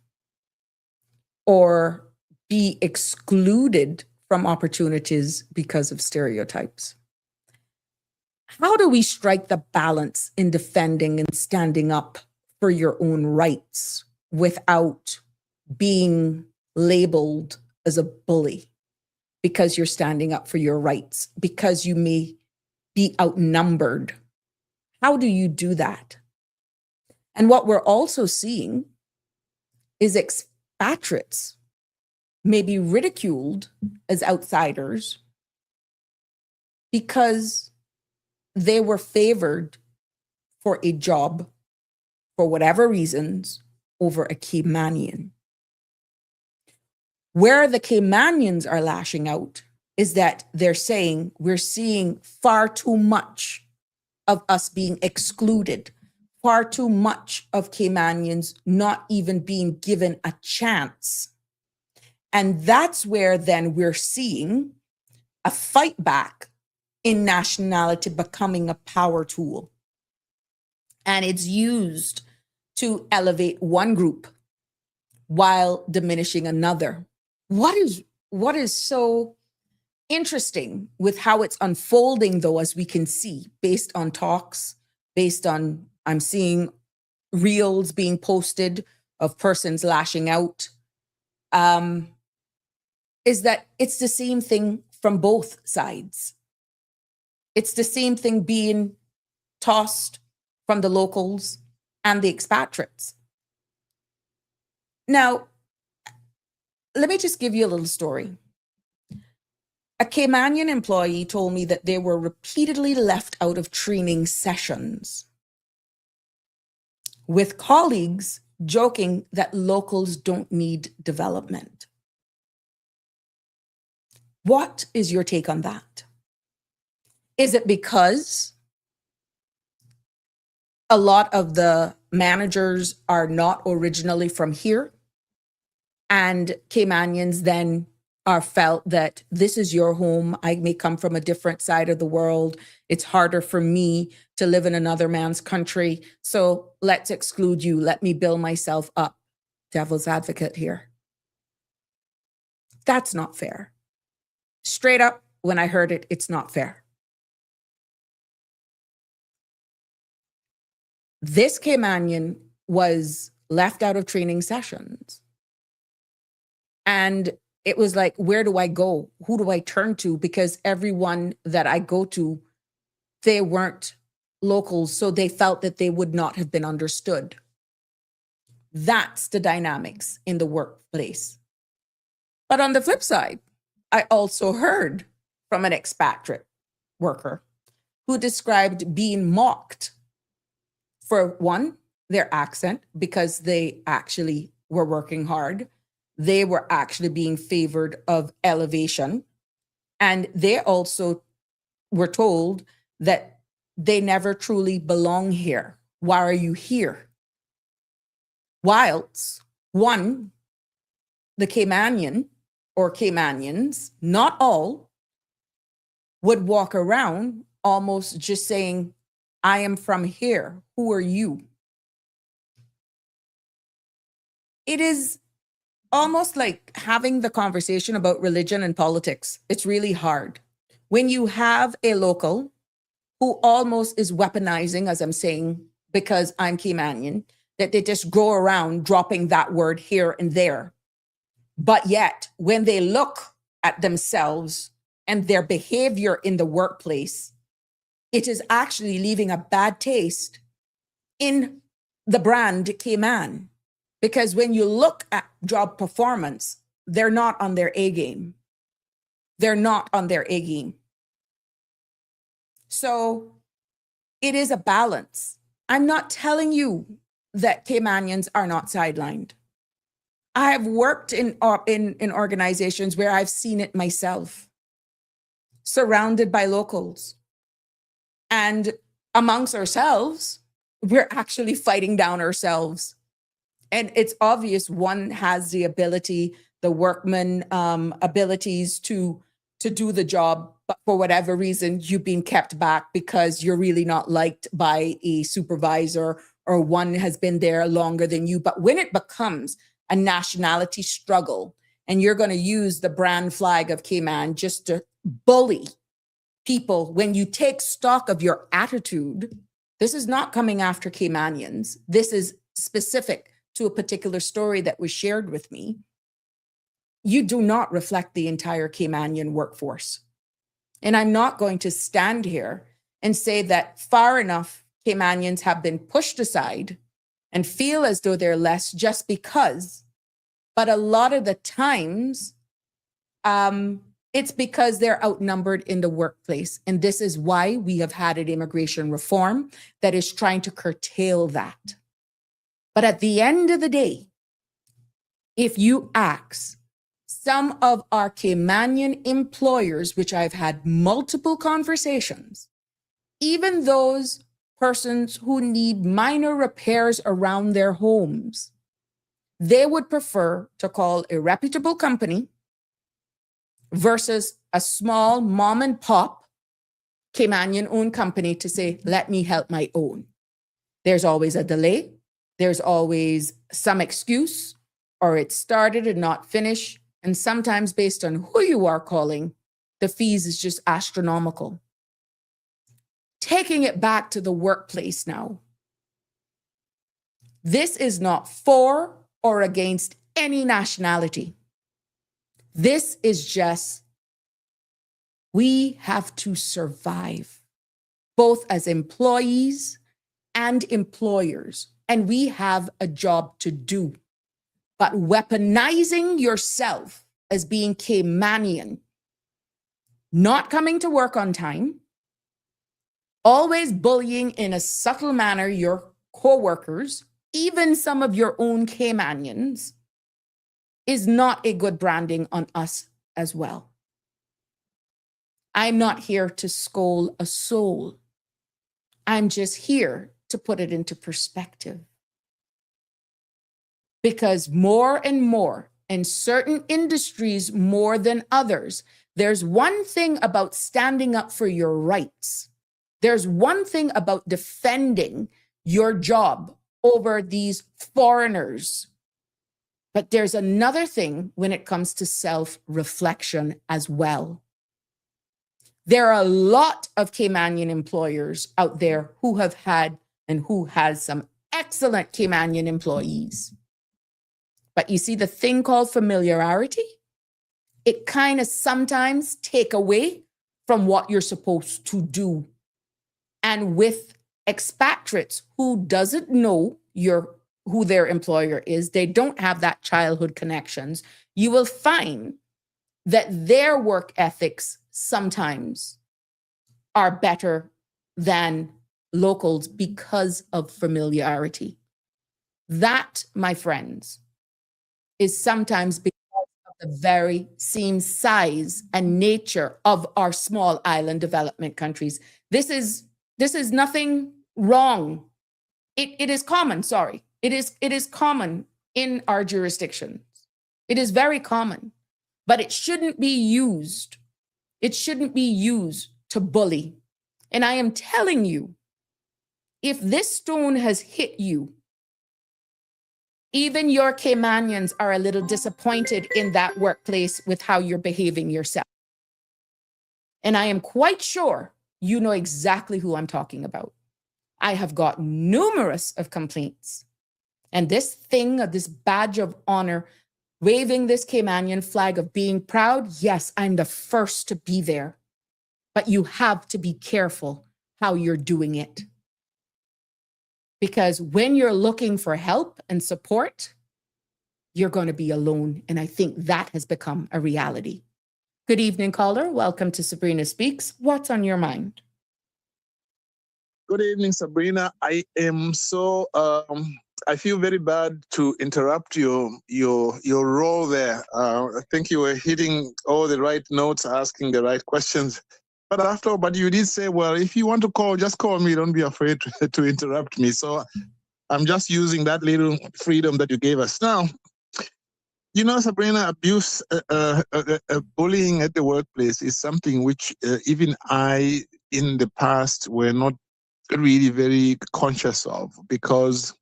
S2: or be excluded from opportunities because of stereotypes. How do we strike the balance in defending and standing up for your own rights without being labeled as a bully because you're standing up for your rights, because you may be outnumbered? How do you do that? And what we're also seeing is expatriates may be ridiculed as outsiders because they were favored for a job for whatever reasons over a Caymanian. Where the Caymanians are lashing out is that they're saying we're seeing far too much of us being excluded, far too much of Caymanians not even being given a chance. And that's where then we're seeing a fight back in nationality becoming a power tool. And it's used to elevate one group while diminishing another. What is so interesting with how it's unfolding, though, as we can see, based on talks, based on, I'm seeing reels being posted of persons lashing out, is that it's the same thing from both sides. It's the same thing being tossed from the locals and the expatriates. Now, let me just give you a little story. A Caymanian employee told me that they were repeatedly left out of training sessions, with colleagues joking that locals don't need development. What is your take on that? Is it because a lot of the managers are not originally from here, and Caymanians then are felt that this is your home, I may come from a different side of the world, it's harder for me to live in another man's country, so let's exclude you, let me build myself up? Devil's advocate here. That's not fair. Straight up, when I heard it, it's not fair. This Caymanian was left out of training sessions. And it was like, where do I go? Who do I turn to? Because everyone that I go to, they weren't locals, so they felt that they would not have been understood. That's the dynamics in the workplace. But on the flip side, I also heard from an expatriate worker who described being mocked for one, their accent, because they actually were working hard. They were actually being favored of elevation. And they also were told that they never truly belong here. Why are you here? Whilst one, the Caymanian or Caymanians, not all, would walk around almost just saying, I am from here. Who are you? It is almost like having the conversation about religion and politics. It's really hard. When you have a local who almost is weaponizing, as I'm saying, because I'm Caymanian, that they just go around dropping that word here and there. But yet, when they look at themselves and their behavior in the workplace, it is actually leaving a bad taste in the brand Cayman. Because when you look at job performance, they're not on their A game. They're not on their A game. So it is a balance. I'm not telling you that Caymanians are not sidelined. I have worked in organizations where I've seen it myself, surrounded by locals. And amongst ourselves, we're actually fighting down ourselves. And it's obvious one has the ability, the workman abilities to do the job, but for whatever reason, you've been kept back because you're really not liked by a supervisor or one has been there longer than you. But when it becomes a nationality struggle and you're going to use the brand flag of Cayman just to bully people, when you take stock of your attitude, this is not coming after Caymanians. This is specific to a particular story that was shared with me. You do not reflect the entire Caymanian workforce. And I'm not going to stand here and say that far enough Caymanians have been pushed aside and feel as though they're less just because. But a lot of the times, it's because they're outnumbered in the workplace. And this is why we have had an immigration reform that is trying to curtail that. But at the end of the day, if you ask some of our Caymanian employers, which I've had multiple conversations, even those persons who need minor repairs around their homes, they would prefer to call a reputable company versus a small mom and pop Caymanian-owned company to say, let me help my own. There's always a delay. There's always some excuse, or it started and not finished. And sometimes based on who you are calling, the fees is just astronomical. Taking it back to the workplace now. This is not for or against any nationality. This is just, we have to survive, both as employees and employers, and we have a job to do. But weaponizing yourself as being Caymanian, not coming to work on time, always bullying in a subtle manner your co-workers, even some of your own Caymanians, is not a good branding on us as well. I'm not here to scold a soul. I'm just here to put it into perspective. Because more and more, in certain industries more than others, there's one thing about standing up for your rights. There's one thing about defending your job over these foreigners. But there's another thing when it comes to self-reflection as well. There are a lot of Caymanian employers out there who have had and who has some excellent Caymanian employees. But you see the thing called familiarity, it kind of sometimes take away from what you're supposed to do. And with expatriates who doesn't know your who their employer is. They don't have that childhood connections. You will find that their work ethics sometimes are better than locals because of familiarity. That, my friends, is sometimes because of the very same size and nature of our small island development countries. This is nothing wrong. It is common, sorry. It is common in our jurisdictions. It is very common, but it shouldn't be used. It shouldn't be used to bully. And I am telling you, if this stone has hit you, even your Caymanians are a little disappointed in that workplace with how you're behaving yourself. And I am quite sure you know exactly who I'm talking about. I have got numerous of complaints. And this thing of this badge of honor, waving this Caymanian flag of being proud, yes, I'm the first to be there. But you have to be careful how you're doing it. Because when you're looking for help and support, you're going to be alone. And I think that has become a reality. Good evening, caller. Welcome to Sabrina Speaks. What's on your mind?
S4: Good evening, Sabrina. I am so I feel very bad to interrupt your role there. I think you were hitting all the right notes, asking the right questions. But you did say, well, if you want to call, just call me. Don't be afraid to interrupt me. So I'm just using that little freedom that you gave us. Now, you know, Sabrina, abuse, bullying at the workplace is something which even I, in the past, were not really very conscious of, because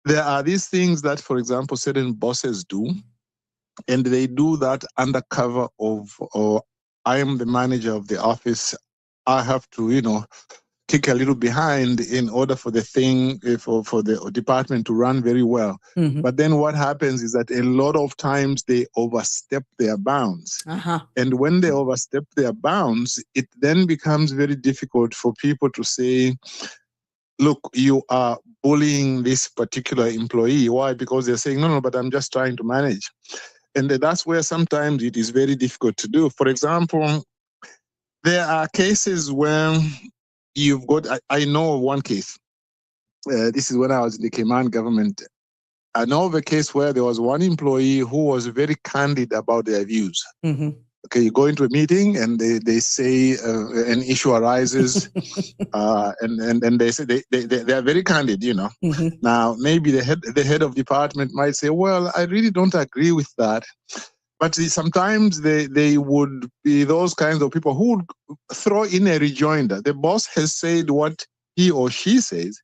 S4: there are these things that, for example, certain bosses do, and they do that under cover of, or I am the manager of the office, I have to, kick a little behind in order for the thing, for the department to run very well.
S2: Mm-hmm.
S4: But then what happens is that a lot of times they overstep their bounds.
S2: Uh-huh.
S4: And when they overstep their bounds, it then becomes very difficult for people to say, look, you are bullying this particular employee. Why? Because they're saying, no, but I'm just trying to manage. And that's where sometimes it is very difficult to do. For example, there are cases where you've got, I know of one case. This is when I was in the Cayman government. I know of a case where there was one employee who was very candid about their views.
S2: Mm-hmm.
S4: Okay, you go into a meeting and they say an issue arises, and they say they are very candid,
S2: Mm-hmm.
S4: Now maybe the head of department might say, well, I really don't agree with that. But sometimes they would be those kinds of people who would throw in a rejoinder. The boss has said what he or she says,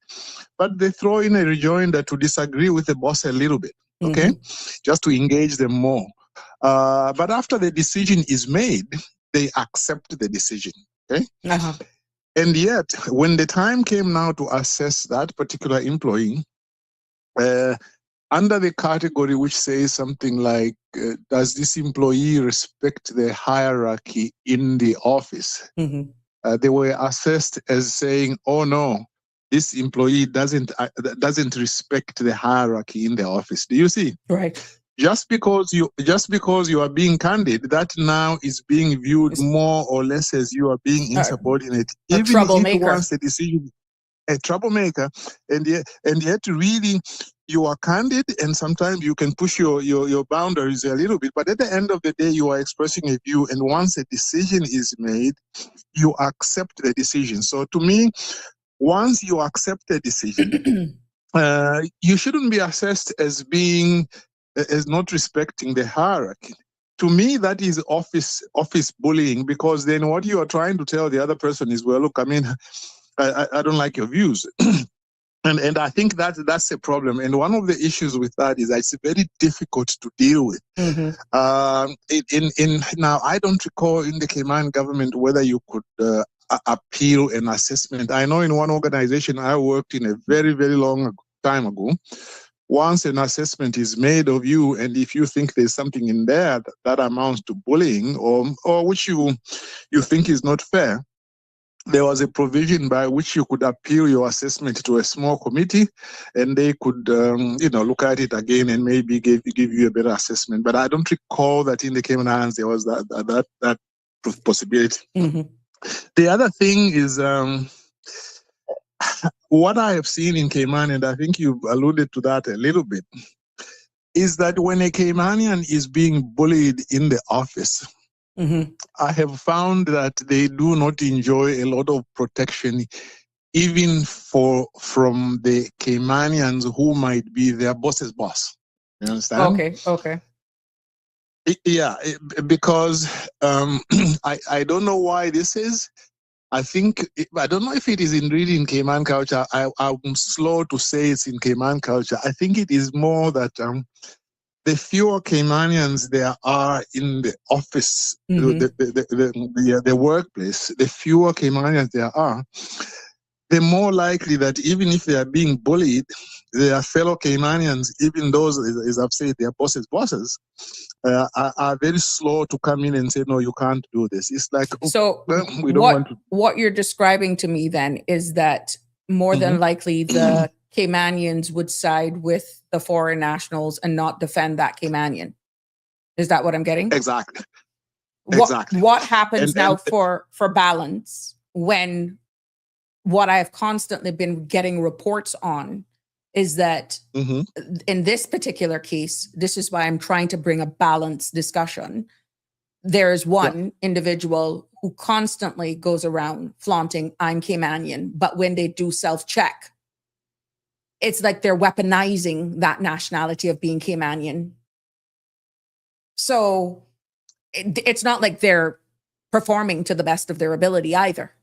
S4: but they throw in a rejoinder to disagree with the boss a little bit, okay?
S2: Mm-hmm.
S4: Just to engage them more. But after the decision is made, they accept the decision, okay?
S2: Uh-huh.
S4: And yet, when the time came now to assess that particular employee, under the category which says something like, does this employee respect the hierarchy in the office?
S2: Mm-hmm.
S4: They were assessed as saying, oh no, this employee doesn't respect the hierarchy in the office. Do you see?
S2: Right.
S4: Just because you are being candid, that now is being viewed more or less as you are being insubordinate.
S2: A
S4: Even
S2: troublemaker.
S4: if once the decision, a troublemaker, and yet really you are candid, and sometimes you can push your boundaries a little bit, but at the end of the day you are expressing a view, and once a decision is made, you accept the decision. So to me, once you accept the decision, you shouldn't be assessed as not respecting the hierarchy. To me, that is office bullying, because then what you are trying to tell the other person is, well, look, I mean, I don't like your views. And I think that's a problem. And one of the issues with that is that it's very difficult to deal with.
S2: Mm-hmm.
S4: Now, I don't recall in the Cayman government whether you could appeal an assessment. I know in one organization I worked in a very, very long time ago, once an assessment is made of you, and if you think there's something in there that amounts to bullying or which you think is not fair, there was a provision by which you could appeal your assessment to a small committee, and they could, look at it again and maybe give you a better assessment. But I don't recall that in the Cayman Islands there was that possibility.
S2: Mm-hmm.
S4: The other thing is what I have seen in Cayman, and I think you've alluded to that a little bit, is that when a Caymanian is being bullied in the office,
S2: Mm-hmm.
S4: I have found that they do not enjoy a lot of protection, even from the Caymanians who might be their boss's boss. You understand?
S2: Okay.
S4: Because I don't know why this is. I don't know if it is indeed in Cayman culture. I'm slow to say it's in Cayman culture. I think it is more that the fewer Caymanians there are in the office,
S2: Mm-hmm.
S4: the workplace, the fewer Caymanians there are, the more likely that even if they are being bullied, their fellow Caymanians, even those, as I've said, their bosses, are very slow to come in and say, no, you can't do this. It's like,
S2: So
S4: well, we don't want to.
S2: What you're describing to me then is that more than likely the Caymanians would side with the foreign nationals and not defend that Caymanian. Is that what I'm getting?
S4: Exactly.
S2: What happens now
S4: and
S2: for balance when what I have constantly been getting reports on is that in this particular case, this is why I'm trying to bring a balanced discussion. There's one individual who constantly goes around flaunting, I'm Caymanian, but when they do self-check, it's like they're weaponizing that nationality of being Caymanian. So it's not like they're performing to the best of their ability either.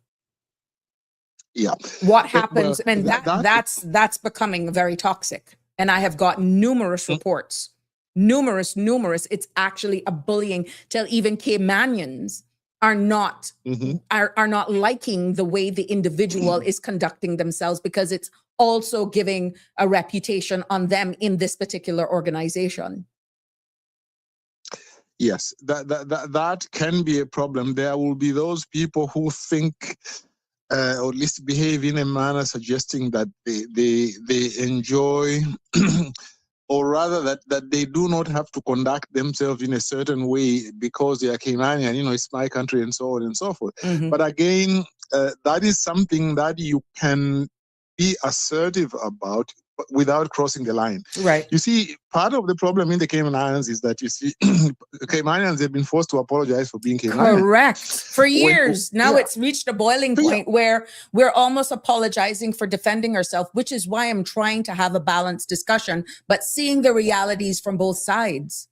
S4: Yeah.
S2: What happens, and that's becoming very toxic. And I have got numerous reports, numerous. It's actually a bullying till even Caymanians are not are not liking the way the individual is conducting themselves, because it's also giving a reputation on them in this particular organization.
S4: Yes, that can be a problem. There will be those people who think, or at least behave in a manner suggesting that they enjoy, or rather that they do not have to conduct themselves in a certain way because they are Caymanian, it's my country and so on and so forth. But again, that is something that you can be assertive about without crossing the line.
S2: Right.
S4: You see, part of the problem in the Cayman Islands is that, you see, Caymanians have been forced to apologize for being Caymanian.
S2: Correct. For years. Now it's reached a boiling point where we're almost apologizing for defending ourselves, which is why I'm trying to have a balanced discussion, but seeing the realities from both sides.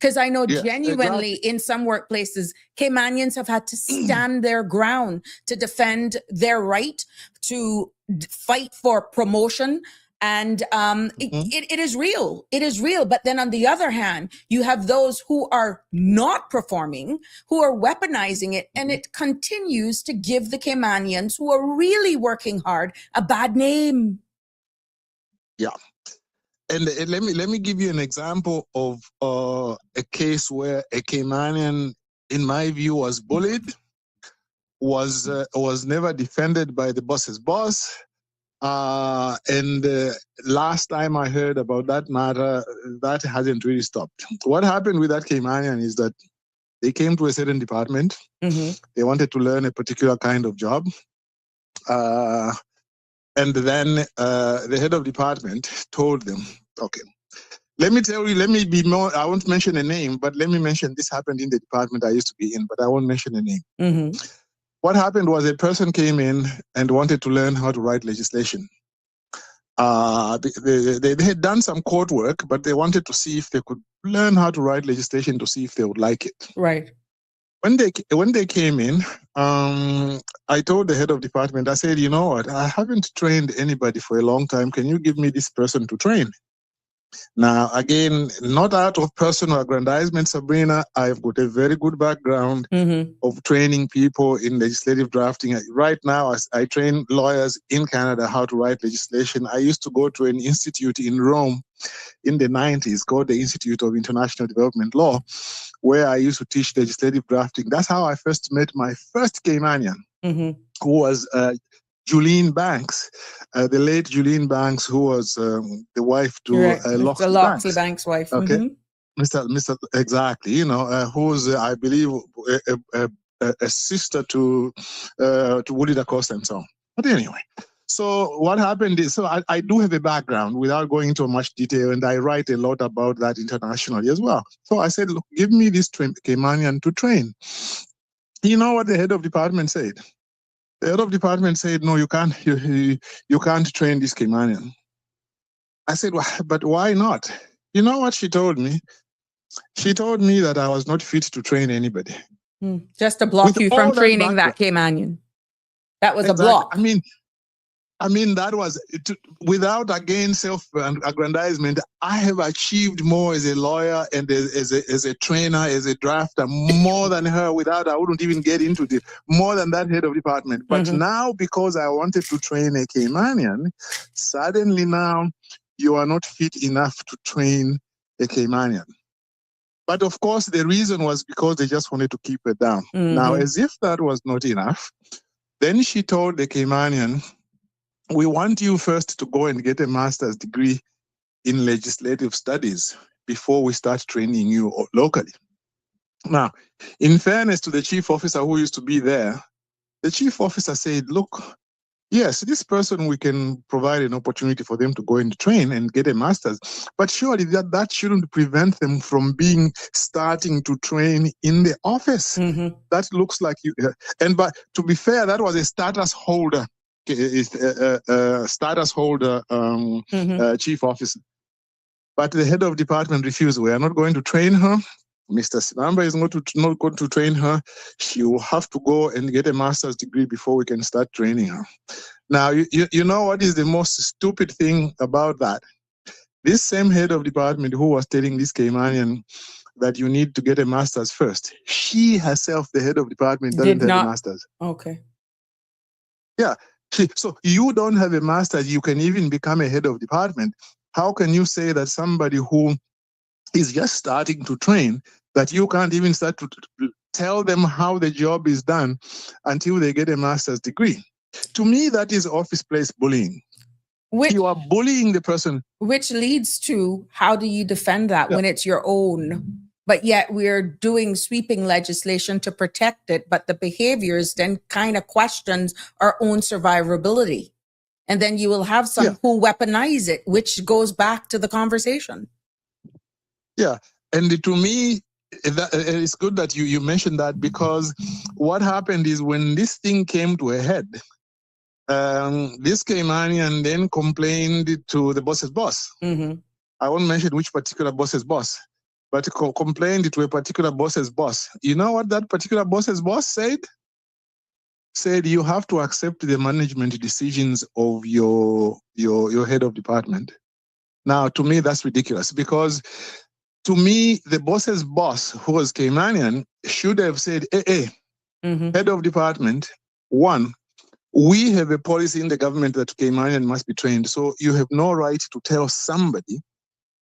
S2: Because I know genuinely in some workplaces, Caymanians have had to stand their ground to defend their right to fight for promotion. And it is real. It is real. But then on the other hand, you have those who are not performing, who are weaponizing it. And it continues to give the Caymanians who are really working hard a bad name.
S4: Yeah. And let me give you an example of a case where a Caymanian, in my view, was bullied, was never defended by the boss's boss. And last time I heard about that matter, that hasn't really stopped. What happened with that Caymanian is that they came to a certain department. They wanted to learn a particular kind of job. And then the head of department told them, okay, let me be more, I won't mention a name, but let me mention this happened in the department I used to be in, but I won't mention a name. What happened was a person came in and wanted to learn how to write legislation. They had done some court work, but they wanted to see if they could learn how to write legislation to see if they would like it.
S2: Right.
S4: When they came in, I told the head of department, I said, you know what, I haven't trained anybody for a long time. Can you give me this person to train? Now, again, not out of personal aggrandizement, Sabrina, I've got a very good background of training people in legislative drafting. Right now, I train lawyers in Canada how to write legislation. I used to go to an institute in Rome in the 90s called the Institute of International Development Law, where I used to teach legislative drafting. That's how I first met my first Caymanian. who was Julian Banks, the late Julian Banks, who was the wife to
S2: Right. It's
S4: Loxley
S2: Loxley
S4: Banks.
S2: Banks' wife.
S4: Okay,
S2: Mhm.
S4: Mr. Exactly, who's I believe a sister to Woody DaCosta and so on. But anyway, so what happened is, so I do have a background without going into much detail, and I write a lot about that internationally as well. So I said, look, give me this Caymanian to train. You know what the head of department said? The head of department said, no, you can't. You can't train this Caymanian. I said, well, but why not? You know what she told me? She told me that I was not fit to train anybody.
S2: Just to block
S4: With
S2: you from
S4: all that
S2: training that Caymanian. That was a
S4: exactly.
S2: block.
S4: I mean, that was without again self-aggrandizement. I have achieved more as a lawyer and as a trainer, as a drafter, more than her. Without, I wouldn't even get into it. More than that head of department. But now, because I wanted to train a Caymanian, suddenly now you are not fit enough to train a Caymanian. But of course, the reason was because they just wanted to keep her down. Now, as if that was not enough, then she told the Caymanian, we want you first to go and get a master's degree in legislative studies before we start training you locally. Now, in fairness to the chief officer who used to be there, the chief officer said, look, yes, this person, we can provide an opportunity for them to go and train and get a master's, but surely that shouldn't prevent them from starting to train in the office. That looks like you, but to be fair, that was a status holder. Chief officer. But the head of department refused. We are not going to train her. Mr. Sinamba is not going to train her. She will have to go and get a master's degree before we can start training her. Now, you know what is the most stupid thing about that? This same head of department who was telling this Caymanian that you need to get a master's first, she herself, the head of department, doesn't have a master's.
S2: Okay.
S4: Yeah. So you don't have a master's, you can even become a head of department. How can you say that somebody who is just starting to train, that you can't even start to tell them how the job is done until they get a master's degree? To me, that is office place bullying. You are bullying the person.
S2: Which leads to, how do you defend that when it's your own? But yet we're doing sweeping legislation to protect it, but the behaviors then kind of questions our own survivability. And then you will have some who weaponize it, which goes back to the conversation.
S4: Yeah. And to me, it's good that you mentioned that, because what happened is when this thing came to a head, this Caymanian then complained to the boss's boss. I won't mention which particular boss's boss, but complained to a particular boss's boss. You know what that particular boss's boss said? Said, you have to accept the management decisions of your head of department. Now, to me, that's ridiculous, because to me, the boss's boss, who was Caymanian, should have said, hey, head of department, one, we have a policy in the government that Caymanian must be trained. So you have no right to tell somebody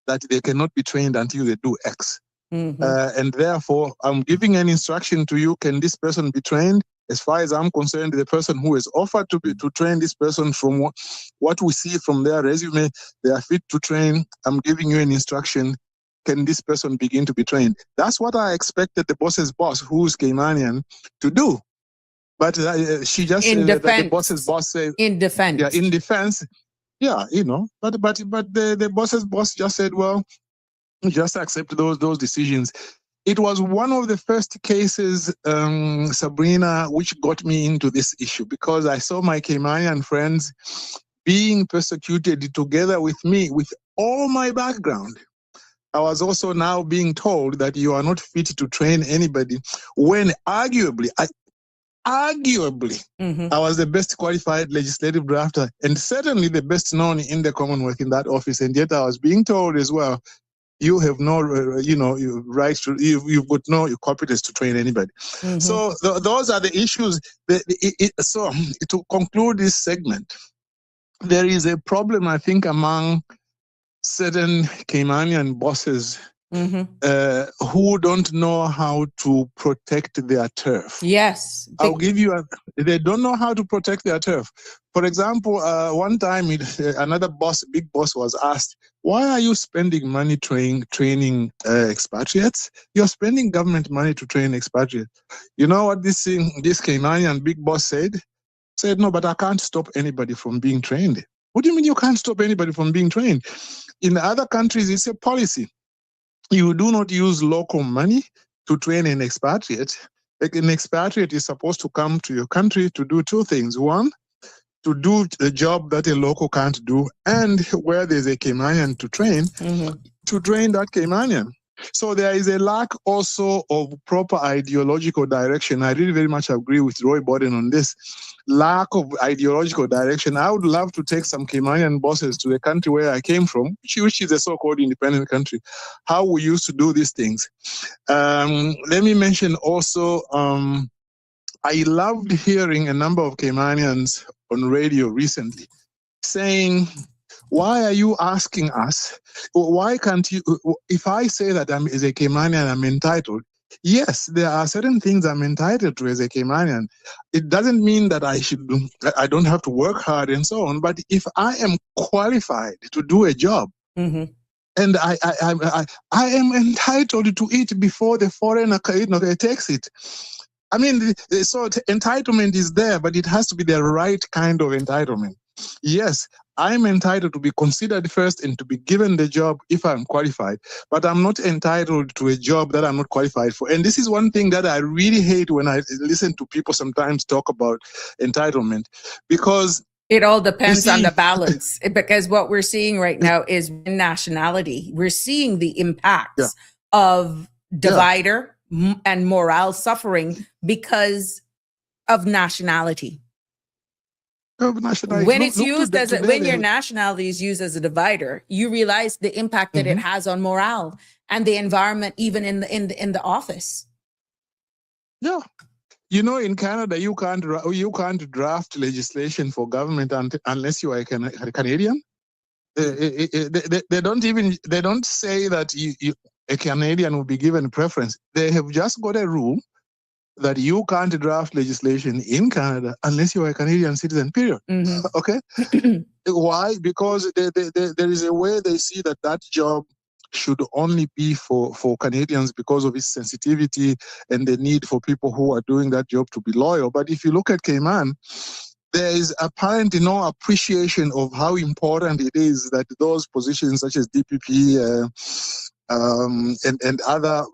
S4: that they cannot be trained until they do X. And therefore, I'm giving an instruction to you, can this person be trained? As far as I'm concerned, the person who is offered to train this person, from what we see from their resume, they are fit to train. I'm giving you an instruction. Can this person begin to be trained? That's what I expected the boss's boss, who's Caymanian, to do. But she just
S2: in defense.
S4: The boss's boss said,
S2: in defense.
S4: Yeah, in defense. Yeah, But the boss's boss just said, well, just accept those decisions. It was one of the first cases, Sabrina, which got me into this issue, because I saw my Caymanian friends being persecuted together with me, with all my background. I was also now being told that you are not fit to train anybody, when arguably, I was the best qualified legislative drafter, and certainly the best known in the Commonwealth in that office. And yet I was being told as well, you have no, right to, you've got no competence to train anybody. So those are the issues. So to conclude this segment, there is a problem, I think, among certain Caymanian bosses who don't know how to protect their turf.
S2: Yes.
S4: I'll give you they don't know how to protect their turf. For example, one time another big boss was asked, why are you spending money training expatriates? You're spending government money to train expatriates. You know what this Kenyan big boss said? Said, no, but I can't stop anybody from being trained. What do you mean you can't stop anybody from being trained? In other countries, it's a policy. You do not use local money to train an expatriate. Like an expatriate is supposed to come to your country to do two things. One, to do the job that a local can't do, and where there's a Caymanian to train that Caymanian. So there is a lack also of proper ideological direction. I really very much agree with Roy Borden on this. Lack of ideological direction. I would love to take some Caymanian bosses to the country where I came from, which is a so-called independent country, how we used to do these things. Let me mention also, I loved hearing a number of Caymanians on radio recently saying, why are you asking us? Why can't you? If I say that I'm as a Caymanian, I'm entitled. Yes, there are certain things I'm entitled to as a Caymanian. It doesn't mean that I don't have to work hard and so on. But if I am qualified to do a job, and I am entitled to it before the foreigner takes it. I mean, so entitlement is there, but it has to be the right kind of entitlement. Yes, I'm entitled to be considered first and to be given the job if I'm qualified, but I'm not entitled to a job that I'm not qualified for. And this is one thing that I really hate when I listen to people sometimes talk about entitlement, because
S2: it all depends on the balance, because what we're seeing right now is nationality. We're seeing the impacts of divider and morale suffering because of nationality. When it's used as when your nationality is used as a divider, you realize the impact that it has on morale and the environment, even in the office.
S4: Yeah, you know, in Canada, you can't draft legislation for government unless you are a Canadian. They don't say that a Canadian will be given preference. They have just got a rule that you can't draft legislation in Canada unless you're a Canadian citizen, period. Okay? Why? Because there is a way they see that job should only be for Canadians because of its sensitivity and the need for people who are doing that job to be loyal. But if you look at Cayman, there is apparently no appreciation of how important it is that those positions such as DPP and other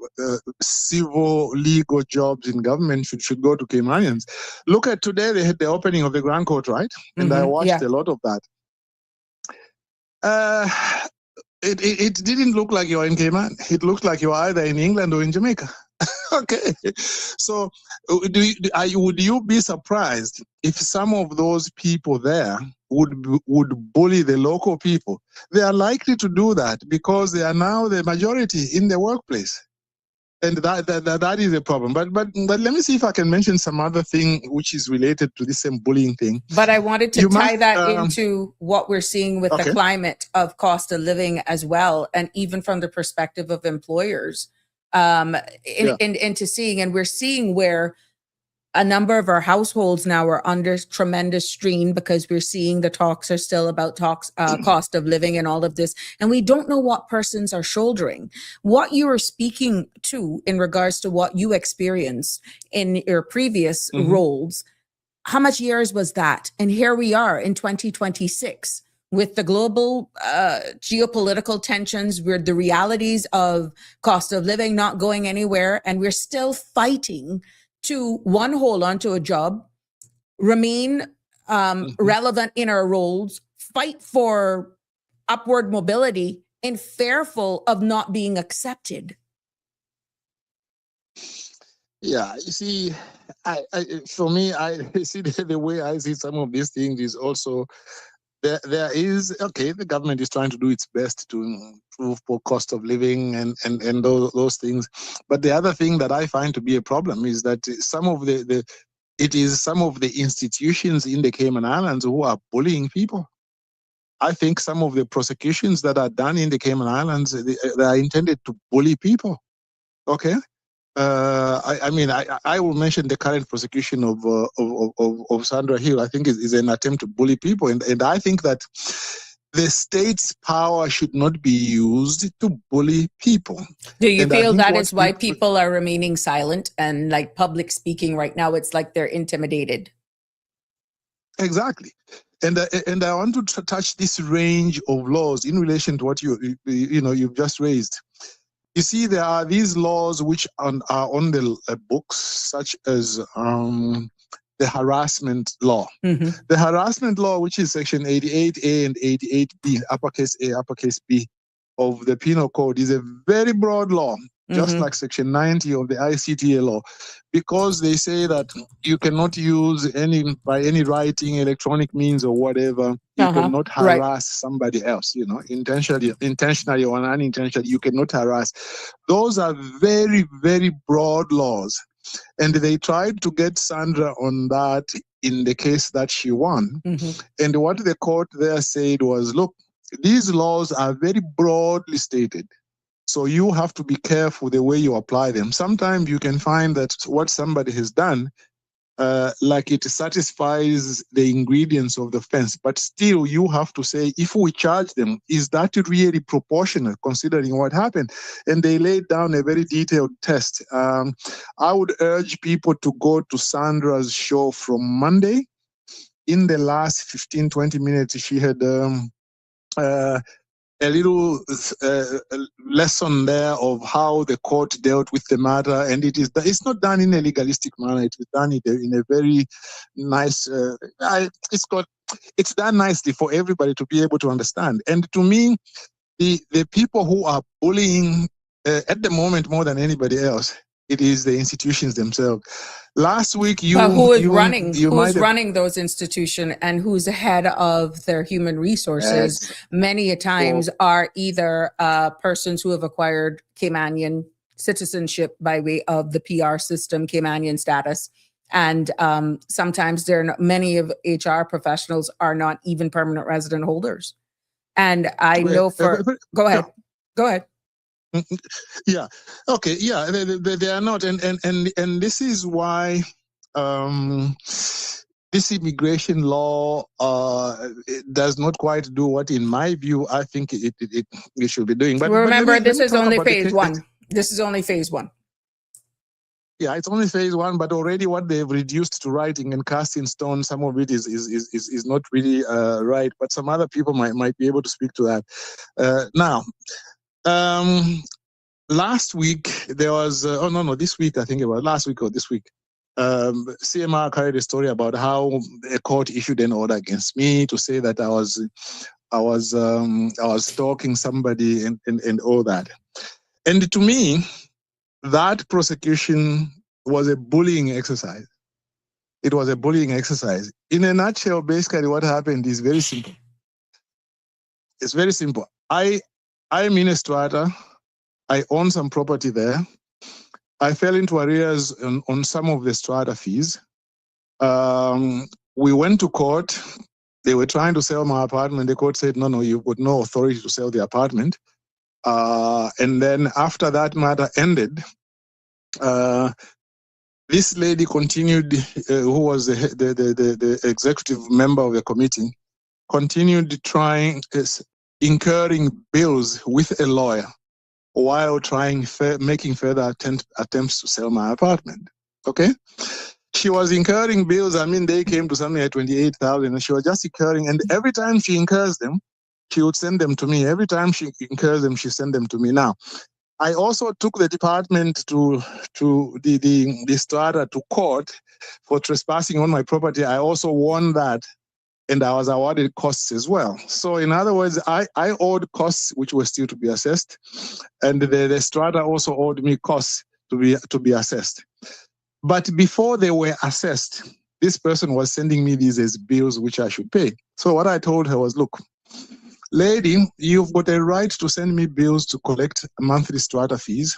S4: civil legal jobs in government should go to Caymanians. Look at today, they had the opening of the Grand Court, right? And I watched a lot of that. It didn't look like you were in Cayman. It looked like you were either in England or in Jamaica. Okay, so would you be surprised if some of those people there would bully the local people? They are likely to do that because they are now the majority in the workplace, and that is a problem. But let me see if I can mention some other thing which is related to this same bullying thing.
S2: But I wanted to tie that into what we're seeing with the climate of cost of living as well, and even from the perspective of employers. Into seeing, and we're seeing where a number of our households now are under tremendous strain because we're seeing the talks are still about cost of living and all of this, and we don't know what persons are shouldering. What you were speaking to in regards to what you experienced in your previous roles, how much years was that? And here we are in 2026. With the global geopolitical tensions, with the realities of cost of living not going anywhere, and we're still fighting to, one, hold on to a job, remain relevant in our roles, fight for upward mobility, and fearful of not being accepted.
S4: Yeah, you see, for me, I see the way I see some of these things is also, there is, the government is trying to do its best to improve cost of living and those things. But the other thing that I find to be a problem is that some of the institutions in the Cayman Islands who are bullying people. I think some of the prosecutions that are done in the Cayman Islands, they are intended to bully people. Okay. I will mention the current prosecution of Sandra Hill. I think is an attempt to bully people, and I think that the state's power should not be used to bully people.
S2: Do you
S4: And I
S2: feel
S4: think
S2: that
S4: what
S2: is why people are remaining silent and like public speaking right now? It's like they're intimidated.
S4: Exactly. And I want to touch this range of laws in relation to what you've just raised. You see, there are these laws which are on the books, such as the harassment law.
S2: Mm-hmm.
S4: The harassment law, which is section 88A and 88B, uppercase A, uppercase B of the Penal Code, is a very broad law, just like section 90 of the ICTA law, because they say that you cannot use by any writing, electronic means or whatever, you cannot harass somebody else, intentionally or unintentionally, you cannot harass. Those are very, very broad laws. And they tried to get Sandra on that in the case that she won. And what the court there said was, look, these laws are very broadly stated. So you have to be careful the way you apply them. Sometimes you can find that what somebody has done, like it satisfies the ingredients of the offense, but still you have to say, if we charge them, is that really proportionate considering what happened? And they laid down a very detailed test. I would urge people to go to Sandra's show from Monday. In the last 15, 20 minutes, she had a little lesson there of how the court dealt with the matter, and it's not done in a legalistic manner. It is done in a very nice. It's done nicely for everybody to be able to understand. And to me, the people who are bullying at the moment more than anybody else, it is the institutions themselves. Last week,
S2: who is running those institutions and who's the head of their human resources? Many a times are either persons who have acquired Caymanian citizenship by way of the PR system, Caymanian status, and sometimes many of HR professionals are not even permanent resident holders. And I know go ahead.
S4: Yeah. Okay. Yeah. They are not, and this is why this immigration law it does not quite do what, in my view, I think it should be doing. But
S2: remember, this is only phase one. This is only phase one.
S4: Yeah, it's only phase one, but already what they've reduced to writing and cast in stone, some of it is not really right. But some other people might be able to speak to that. Now. Last week there was this week, I think it was last week or this week, CMR carried a story about how a court issued an order against me to say that I was stalking somebody and all that. And to me, that prosecution was a bullying exercise. It was a bullying exercise. In a nutshell, basically what happened is very simple. It's very simple. I'm in a strata. I own some property there. I fell into arrears on some of the strata fees. We went to court. They were trying to sell my apartment. The court said, no, you've got no authority to sell the apartment. And then after that matter ended, this lady continued, who was the executive member of the committee, continued incurring bills with a lawyer while making further attempts to sell my apartment. Okay? She was incurring bills. I mean, they came to something like 28,000, and she was just incurring. And every time she incurs them, she would send them to me. Every time she incurs them, she sent them to me. Now, I also took the department to the strata to court for trespassing on my property. I also won that, and I was awarded costs as well. So in other words, I owed costs which were still to be assessed, and the strata also owed me costs to be assessed. But before they were assessed, this person was sending me these as bills which I should pay. So what I told her was, look, lady, you've got a right to send me bills to collect monthly strata fees,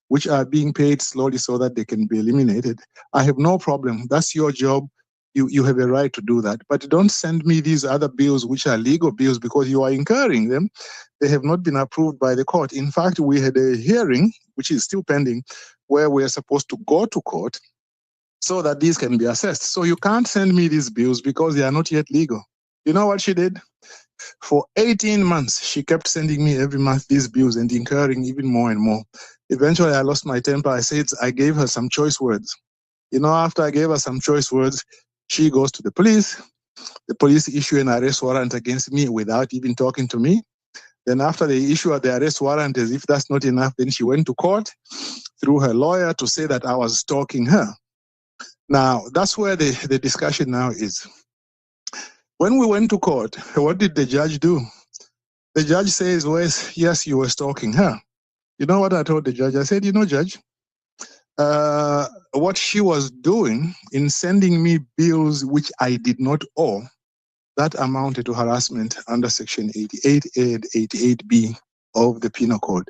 S4: which are being paid slowly so that they can be eliminated. I have no problem. That's your job. you have a right to do that. But don't send me these other bills, which are legal bills, because you are incurring them. They have not been approved by the court. In fact, we had a hearing, which is still pending, where we are supposed to go to court so that these can be assessed. So you can't send me these bills because they are not yet legal. You know what she did? For 18 months, she kept sending me every month these bills and incurring even more and more. Eventually, I lost my temper. I gave her some choice words. You know, after I gave her some choice words, she goes to the police. The police issue an arrest warrant against me without even talking to me. Then after they issue the arrest warrant, as if that's not enough, then she went to court through her lawyer to say that I was stalking her. Now, that's where the discussion now is. When we went to court, what did the judge do? The judge says, well, yes, you were stalking her. You know what I told the judge? I said, Judge, what she was doing in sending me bills which I did not owe, that amounted to harassment under Section 88A and 88B of the Penal Code.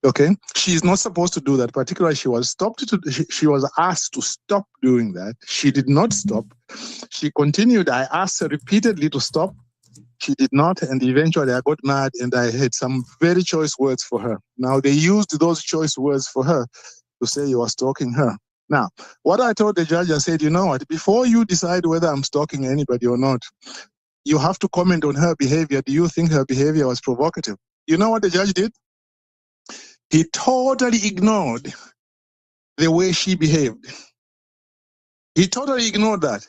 S4: Okay, she is not supposed to do that. Particularly, she was asked to stop doing that. She did not stop. She continued. I asked her repeatedly to stop. She did not, and eventually I got mad and I had some very choice words for her. Now, they used those choice words for her to say you are stalking her. Now, what I told the judge, I said, you know what, before you decide whether I'm stalking anybody or not, you have to comment on her behavior. Do you think her behavior was provocative? You know what the judge did? He totally ignored the way she behaved. He totally ignored that.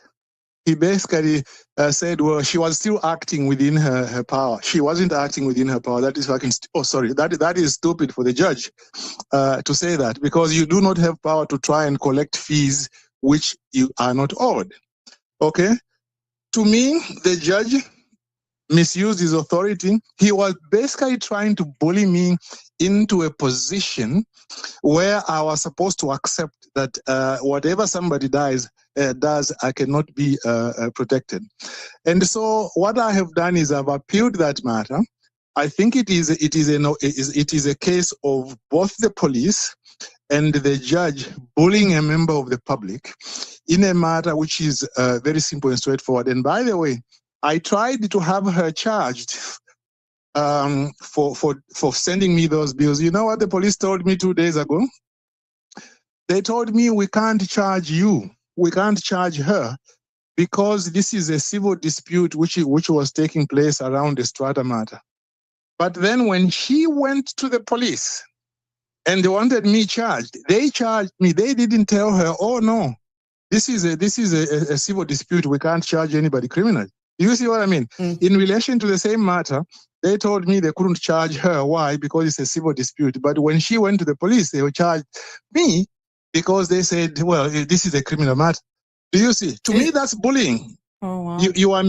S4: He basically said, well, she was still acting within her power. She wasn't acting within her power. That is fucking, that is stupid for the judge to say that, because you do not have power to try and collect fees which you are not owed. Okay? To me, the judge misused his authority. He was basically trying to bully me into a position where I was supposed to accept that whatever somebody does, I cannot be protected. And so what I have done is I've appealed that matter. I think it is a case of both the police and the judge bullying a member of the public in a matter which is very simple and straightforward. And by the way, I tried to have her charged for sending me those bills. You know what the police told me 2 days ago? They told me, we can't charge you. We can't charge her because this is a civil dispute which was taking place around the strata matter. But then when she went to the police and they wanted me charged, they charged me. They didn't tell her, oh no, this is a civil dispute. We can't charge anybody criminally. Do you see what I mean? Mm. In relation to the same matter, they told me they couldn't charge her. Why? Because it's a civil dispute. But when she went to the police, they would charge me because they said, well, this is a criminal matter. Do you see? To me, that's bullying.
S2: Oh, wow.
S4: You are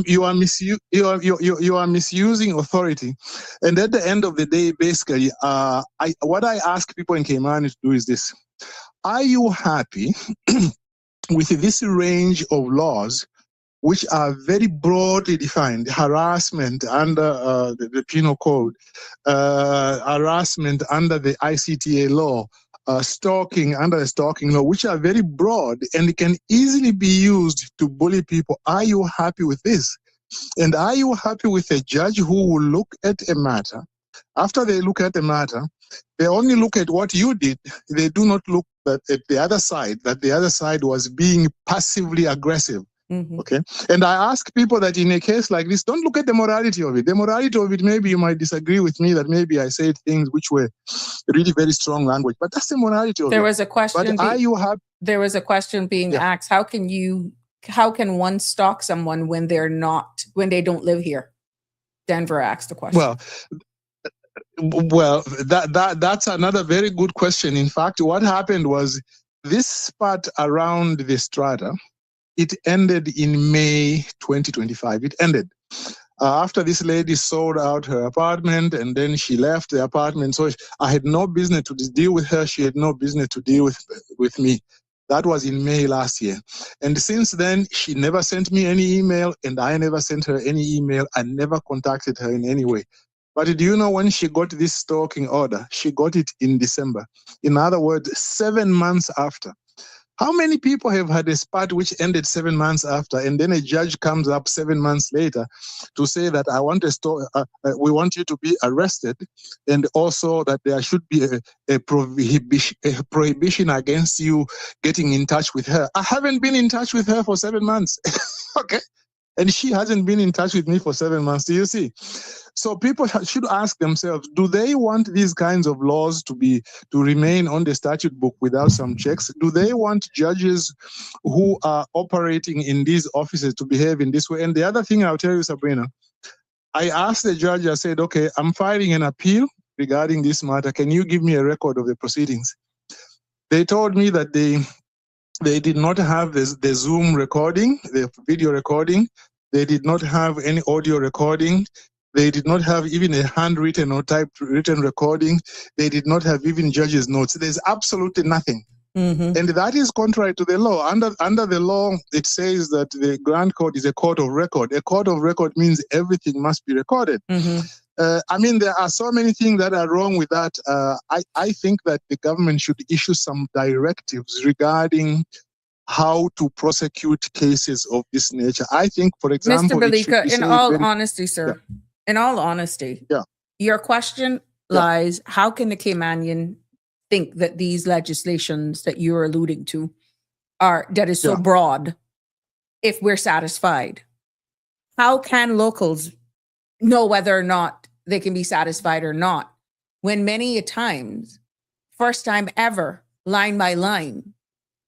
S4: misusing authority. And at the end of the day, basically, what I ask people in Cayman to do is this. Are you happy with this range of laws which are very broadly defined? Harassment under the Penal Code, harassment under the ICTA law, stalking under the stalking law, which are very broad and can easily be used to bully people. Are you happy with this? And are you happy with a judge who will look at a matter? After they look at the matter, they only look at what you did. They do not look at the other side, that the other side was being passively aggressive. Mm-hmm. Okay. And I ask people that in a case like this, don't look at the morality of it. The morality of it, maybe you might disagree with me that maybe I said things which were really very strong language, but that's the morality of it.
S2: There was a question.
S4: But are you happy?
S2: There was a question being asked. How can one stalk someone when they don't live here? Denver asked the question.
S4: Well, that's another very good question. In fact, what happened was this part around the strata, it ended in May 2025. It ended after this lady sold out her apartment and then she left the apartment. So I had no business to deal with her. She had no business to deal with me. That was in May last year. And since then, she never sent me any email and I never sent her any email. I never contacted her in any way. But do you know when she got this stalking order? She got it in December. In other words, 7 months after. How many people have had a spat which ended 7 months after, and then a judge comes up 7 months later to say that we want you to be arrested, and also that there should be a prohibition against you getting in touch with her. I haven't been in touch with her for 7 months. Okay. And she hasn't been in touch with me for 7 months. Do you see? So people should ask themselves, do they want these kinds of laws to remain on the statute book without some checks? Do they want judges who are operating in these offices to behave in this way? And the other thing I'll tell you, Sabrina, I asked the judge, I said, okay, I'm filing an appeal regarding this matter. Can you give me a record of the proceedings? They told me that they did not have the Zoom recording, the video recording. They did not have any audio recording. They did not have even a handwritten or typed written recording. They did not have even judge's notes. There's absolutely nothing. Mm-hmm. And that is contrary to the law. Under the law, it says that the Grand Court is a court of record. A court of record means everything must be recorded. Mm-hmm. There are so many things that are wrong with that. I think that the government should issue some directives regarding how to prosecute cases of this nature. I think, for example,
S2: Mr. Balika, in all honesty, sir, in all honesty, your question lies, how can the Caymanian think that these legislations that you're alluding to that is so broad if we're satisfied? How can locals know whether or not they can be satisfied or not when many a times, first time ever, line by line,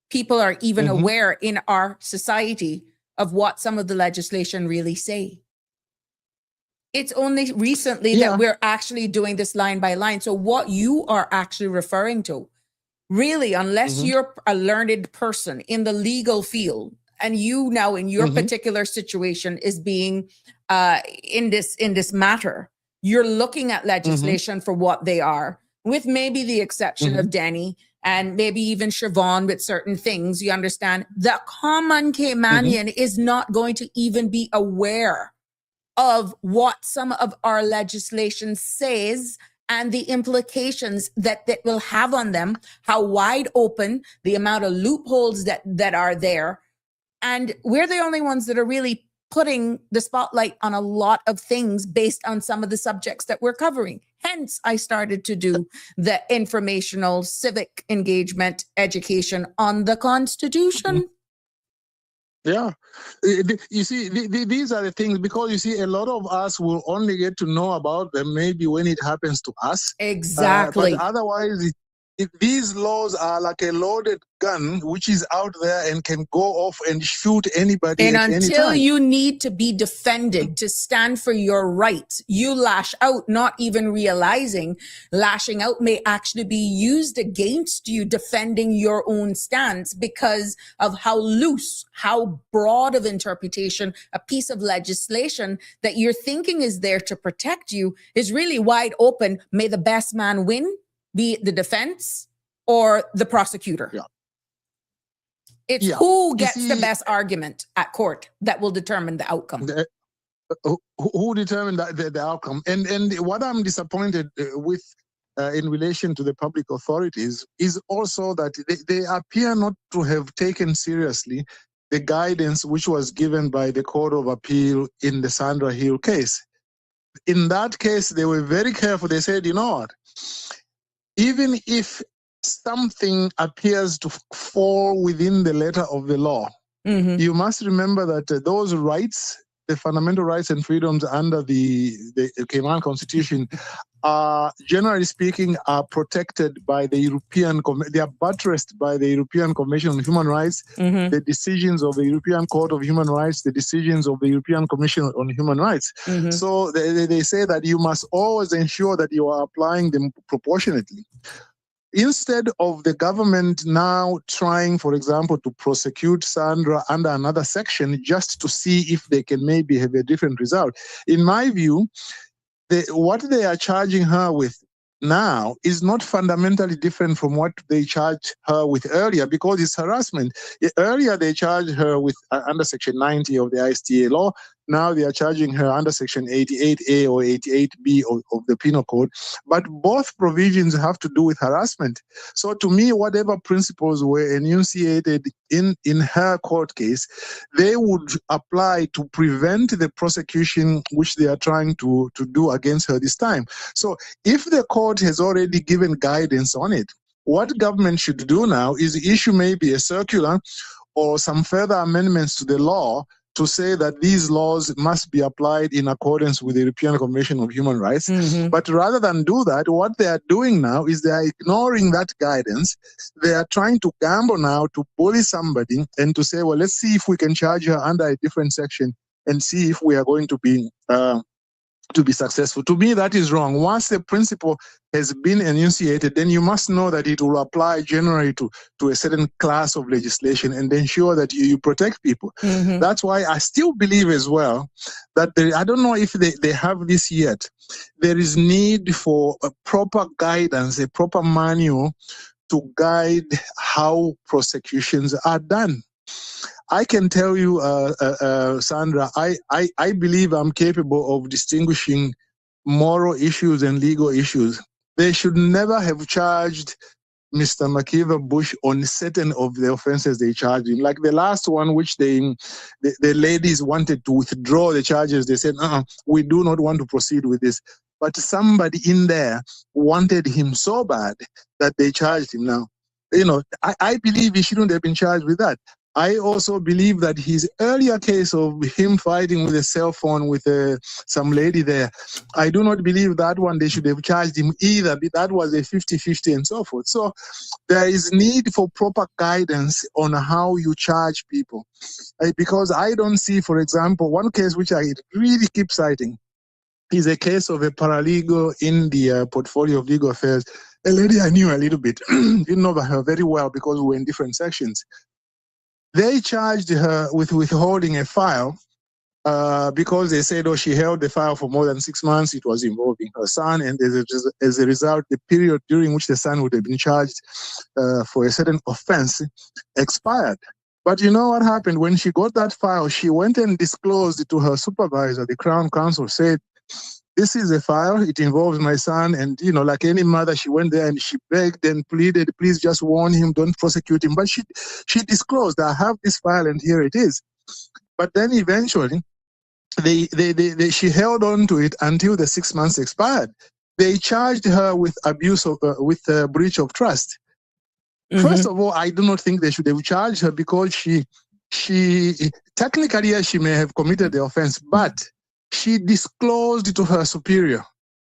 S2: people are even aware in our society of what some of the legislation really say? It's only recently that we're actually doing this line by line. So what you are actually referring to, really, unless you're a learned person in the legal field, and you now in your particular situation is being in this matter, you're looking at legislation for what they are, with maybe the exception of Denny and maybe even Siobhan with certain things. You understand, the common Caymanian is not going to even be aware of what some of our legislation says and the implications that will have on them, how wide open, the amount of loopholes that are there. And we're the only ones that are really putting the spotlight on a lot of things based on some of the subjects that we're covering. Hence, I started to do the informational civic engagement education on the Constitution.
S4: Yeah. You see, these are the things, because you see, a lot of us will only get to know about them maybe when it happens to us.
S2: Exactly.
S4: But otherwise, these laws are like a loaded gun which is out there and can go off and shoot anybody
S2: and
S4: at any time.
S2: Until you need to be defended, to stand for your rights, you lash out, not even realizing lashing out may actually be used against you defending your own stance because of how loose, how broad of interpretation a piece of legislation that you're thinking is there to protect you is really wide open. May the best man win, be it the defense or the prosecutor. Yeah. It's who gets the best argument at court that will determine the outcome.
S4: Who determine the outcome? And what I'm disappointed with in relation to the public authorities is also that they appear not to have taken seriously the guidance which was given by the Court of Appeal in the Sandra Hill case. In that case, they were very careful. They said, you know what? Even if something appears to fall within the letter of the law, you must remember that those rights, the fundamental rights and freedoms under the Cayman Constitution, are, generally speaking, are protected by the they are buttressed by the European Convention on Human Rights, the decisions of the European Court of Human Rights, the decisions of the European Commission on Human Rights. So they say that you must always ensure that you are applying them proportionately. Instead of the government now trying, for example, to prosecute Sandra under another section just to see if they can maybe have a different result, in my view, what they are charging her with now is not fundamentally different from what they charged her with earlier, because it's harassment. Earlier, they charged her with under Section 90 of the ISTA law. Now they are charging her under Section 88A or 88B of the Penal Code. But both provisions have to do with harassment. So to me, whatever principles were enunciated in her court case, they would apply to prevent the prosecution which they are trying to do against her this time. So if the court has already given guidance on it, what government should do now is issue maybe a circular or some further amendments to the law to say that these laws must be applied in accordance with the European Convention of Human Rights.
S2: Mm-hmm.
S4: But rather than do that, what they are doing now is they are ignoring that guidance. They are trying to gamble now to bully somebody and to say, well, let's see if we can charge her under a different section and see if we are going to be successful. To me, that is wrong. Once the principle has been enunciated, then you must know that it will apply generally to a certain class of legislation and ensure that you protect people.
S2: Mm-hmm.
S4: That's why I still believe as well that I don't know if they have this yet. There is need for a proper guidance, a proper manual to guide how prosecutions are done. I can tell you, Sandra, I believe I'm capable of distinguishing moral issues and legal issues. They should never have charged Mr. Makiva Bush on certain of the offenses they charged him. Like the last one, which the ladies wanted to withdraw the charges. They said, we do not want to proceed with this. But somebody in there wanted him so bad that they charged him. Now, I believe he shouldn't have been charged with that. I also believe that his earlier case of him fighting with a cell phone with some lady there, I do not believe that one they should have charged him either. That was a 50-50 and so forth. So there is need for proper guidance on how you charge people. Because I don't see, for example, one case which I really keep citing is a case of a paralegal in the portfolio of legal affairs. A lady I knew a little bit, didn't know her very well because we were in different sections. They charged her with withholding a file because they said, she held the file for more than 6 months. It was involving her son. And as a result, the period during which the son would have been charged for a certain offense expired. But you know what happened? When she got that file, she went and disclosed it to her supervisor. The Crown Counsel said, this is a file. It involves my son. And, like any mother, she went there and she begged and pleaded, please just warn him, don't prosecute him. But she disclosed, I have this file and here it is. But then eventually, she held on to it until the 6 months expired. They charged her with abuse of, with breach of trust. Mm-hmm. First of all, I do not think they should have charged her because she technically, yes, she may have committed the offense, but she disclosed to her superior,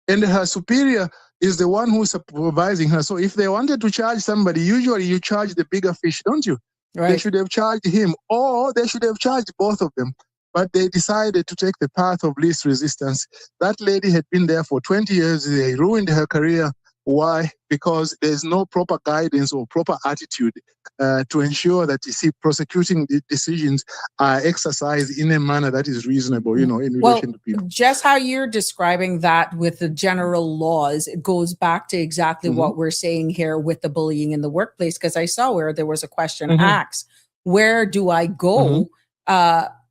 S4: and her superior is the one who's supervising her. So if they wanted to charge somebody, usually you charge the bigger fish, don't you? Right. They should have charged him, or they should have charged both of them. But they decided to take the path of least resistance. That lady had been there for 20 years. They ruined her career. Why? Because there's no proper guidance or proper attitude to ensure that, prosecuting decisions are exercised in a manner that is reasonable, in relation to people.
S2: Just how you're describing that with the general laws, it goes back to exactly what we're saying here with the bullying in the workplace, because I saw where there was a question asked, where do I go?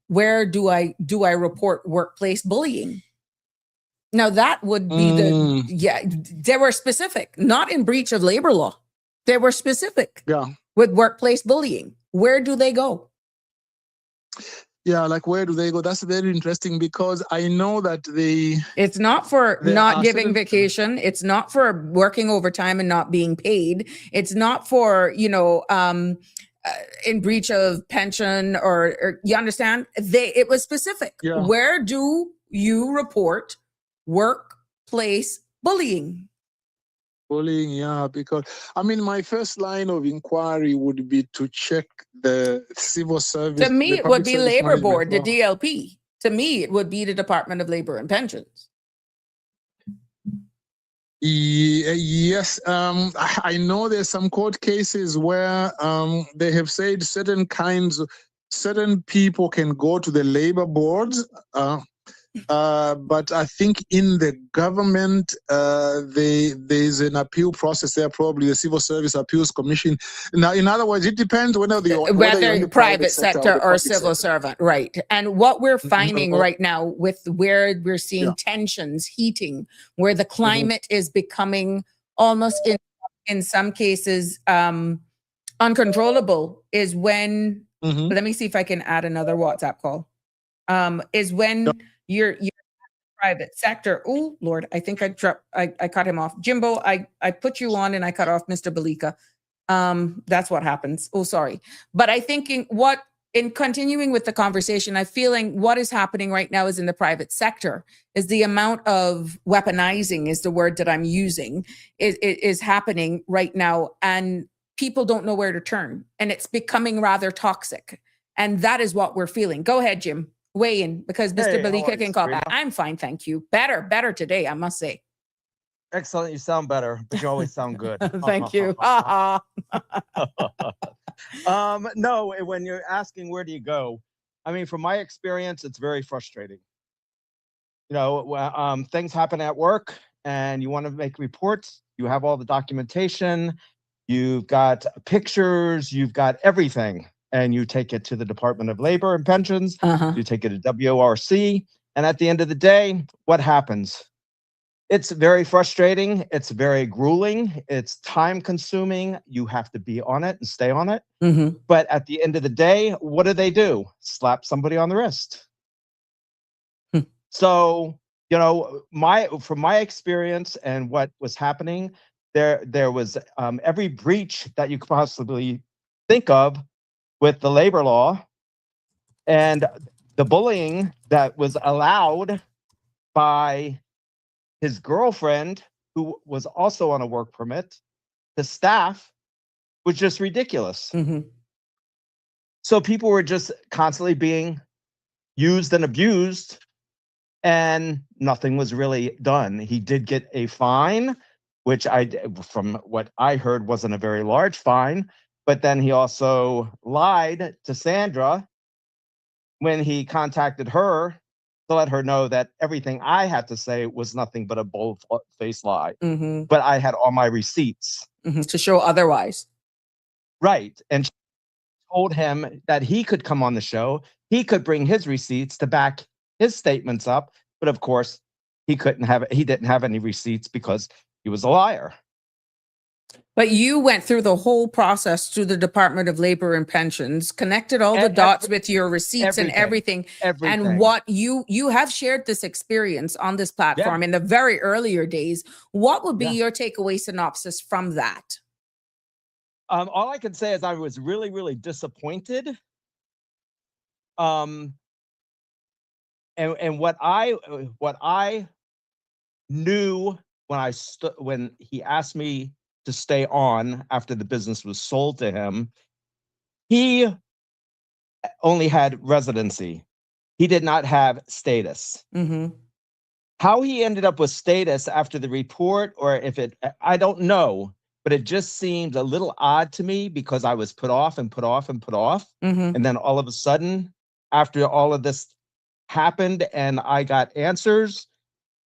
S2: Where do I report workplace bullying? Now that would be they were specific, not in breach of labor law. They were specific with workplace bullying. Where do they go?
S4: Yeah, like where do they go? That's very interesting because I know that
S2: it's not for not giving vacation. It's not for working overtime and not being paid. It's not for, in breach of pension or you understand? It was specific. Yeah. Where do you report workplace bullying?
S4: Bullying, yeah, because my first line of inquiry would be to check the civil service.
S2: To me, it would be Labor Board, the DLP. To me, it would be the Department of Labor and Pensions.
S4: Yes, I know there's some court cases where they have said certain people can go to the labor boards. But I think in the government, there's an appeal process there, probably the Civil Service Appeals Commission. Now, in other words, it depends whether you're in
S2: Whether
S4: the
S2: private
S4: sector
S2: sector
S4: the
S2: or
S4: public
S2: civil
S4: sector.
S2: servant, right? And what we're finding
S4: Oh,
S2: right now with where we're seeing
S4: yeah.
S2: tensions heating, where the
S4: Mhm.
S2: climate is becoming almost in some cases uncontrollable, is when
S4: Mhm.
S2: let me see if I can add another WhatsApp call. Is when you're private sector. Oh Lord, I think I cut him off. Jimbo, I put you on and I cut off Mr. Balika. That's what happens. Oh, sorry. But I think in continuing with the conversation, I'm feeling what is happening right now is in the private sector is the amount of weaponizing is the word that I'm using is happening right now. And people don't know where to turn and it's becoming rather toxic. And that is what we're feeling. Go ahead, Jim. Weigh in because Mr.
S5: Hey, how
S2: Balika
S5: are you,
S2: can call
S5: Sabrina?
S2: back. I'm fine. Thank you. Better today, I must say.
S5: Excellent. You sound better, but you always sound good.
S2: Thank you.
S5: No, when you're asking where do you go, I mean, from my experience, it's very frustrating. You know, things happen at work and you want to make reports. You have all the documentation, you've got pictures, you've got everything, and you take it to the Department of Labor and Pensions. You take it to WRC, and at the end of the day, what happens? It's very frustrating. It's very grueling. It's time consuming. You have to be on it and stay on it. But at the end of the day, what do? Slap somebody on the wrist. So, you know, from my experience and what was happening, there was every breach that you could possibly think of with the labor law and the bullying that was allowed by his girlfriend, who was also on a work permit, the staff was just ridiculous. So people were just constantly being used and abused, and nothing was really done. He did get a fine, which from what I heard, wasn't a very large fine. But then he also lied to Sandra when he contacted her to let her know that everything I had to say was nothing but a bold-faced lie. But I had all my receipts.
S2: To show otherwise.
S5: Right. And she told him that he could come on the show. He could bring his receipts to back his statements up. But of course, he didn't have any receipts because he was a liar.
S2: But you went through the whole process through the Department of Labor and Pensions, connected all the dots with your receipts and everything. And what you have shared this experience on this platform in the very earlier days. What would be your takeaway synopsis from that?
S5: All I can say is I was really, really disappointed. And what I knew when he asked me to stay on after the business was sold to him, he only had residency. He did not have status. How he ended up with status after the report, or I don't know, but it just seemed a little odd to me because I was put off and put off and put off. And then all of a sudden, after all of this happened and I got answers,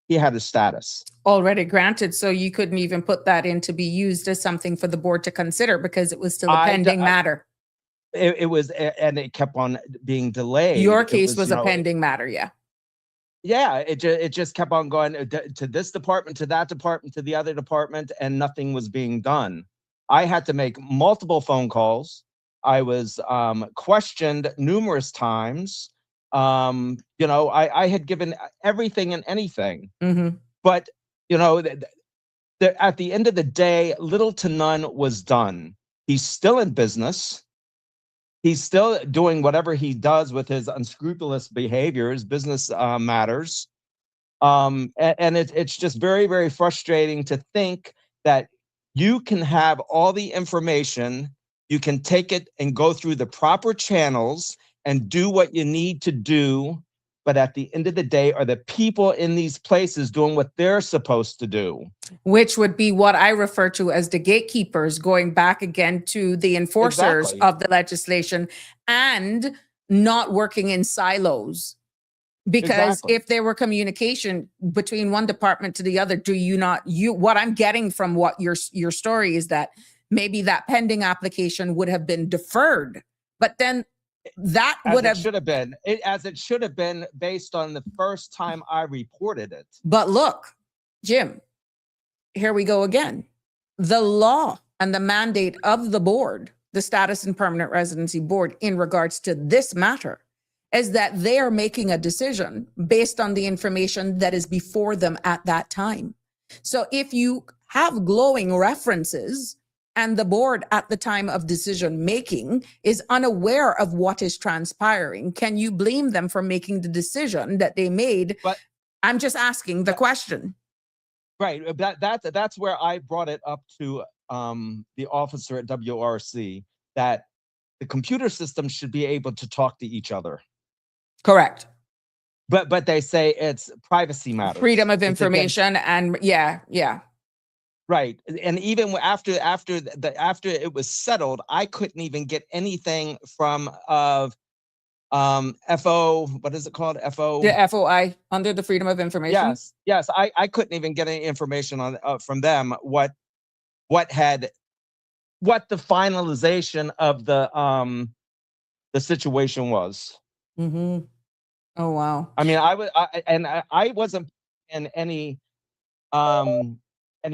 S5: he had a status
S2: already granted. So you couldn't even put that in to be used as something for the board to consider because it was still a pending matter.
S5: It was, and it kept on being delayed.
S2: Your case was a pending matter. Yeah.
S5: Yeah. It just kept on going to this department, to that department, to the other department, and nothing was being done. I had to make multiple phone calls. I was questioned numerous times. You know, I had given everything and anything, but you know, at the end of the day, little to none was done. He's still in business. He's still doing whatever he does with his unscrupulous behaviors, business matters. And it's just very, very frustrating to think that you can have all the information, you can take it and go through the proper channels and do what you need to do. But at the end of the day, are the people in these places doing what they're supposed to do?
S2: Which would be what I refer to as the gatekeepers, going back again to the enforcers of the legislation and not working in silos. Because
S5: Exactly.
S2: if there were communication between one department to the other, do you not, what I'm getting from what your story is that maybe that pending application would have been deferred, but then that would have,
S5: as it should have been based on the first time I reported it.
S2: but look, Jim, here we go again. The law and the mandate of the board, the Status and Permanent Residency Board, in regards to this matter, is that they are making a decision based on the information that is before them at that time. So if you have glowing references and the board at the time of decision making is unaware of what is transpiring, can you blame them for making the decision that they made?
S5: But
S2: I'm just asking the question.
S5: Right. That's where I brought it up to the officer at WRC, that the computer system should be able to talk to each other.
S2: Correct.
S5: But they say it's privacy matters.
S2: Freedom of information and yeah.
S5: Right. And even after it was settled, I couldn't even get anything from FO, what is it called? FO?
S2: The FOI, under the Freedom of Information.
S5: Yes. I couldn't even get any information on from them what the finalization of the situation was.
S2: Mm-hmm. Oh wow.
S5: I mean, I wasn't in any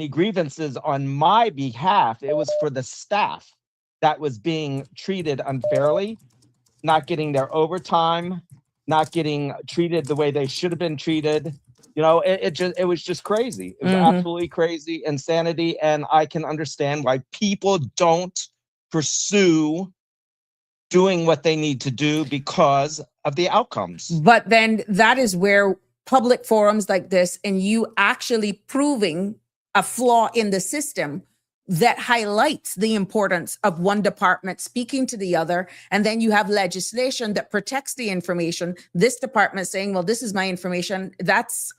S5: grievances on my behalf. It was for the staff that was being treated unfairly, not getting their overtime, not getting treated the way they should have been treated. You know, it was just crazy. It was absolutely crazy, insanity. And I can understand why people don't pursue doing what they need to do because of the outcomes.
S2: But then that is where public forums like this and you actually proving a flaw in the system that highlights the importance of one department speaking to the other. And then you have legislation that protects the information. This department saying, well, this is my information.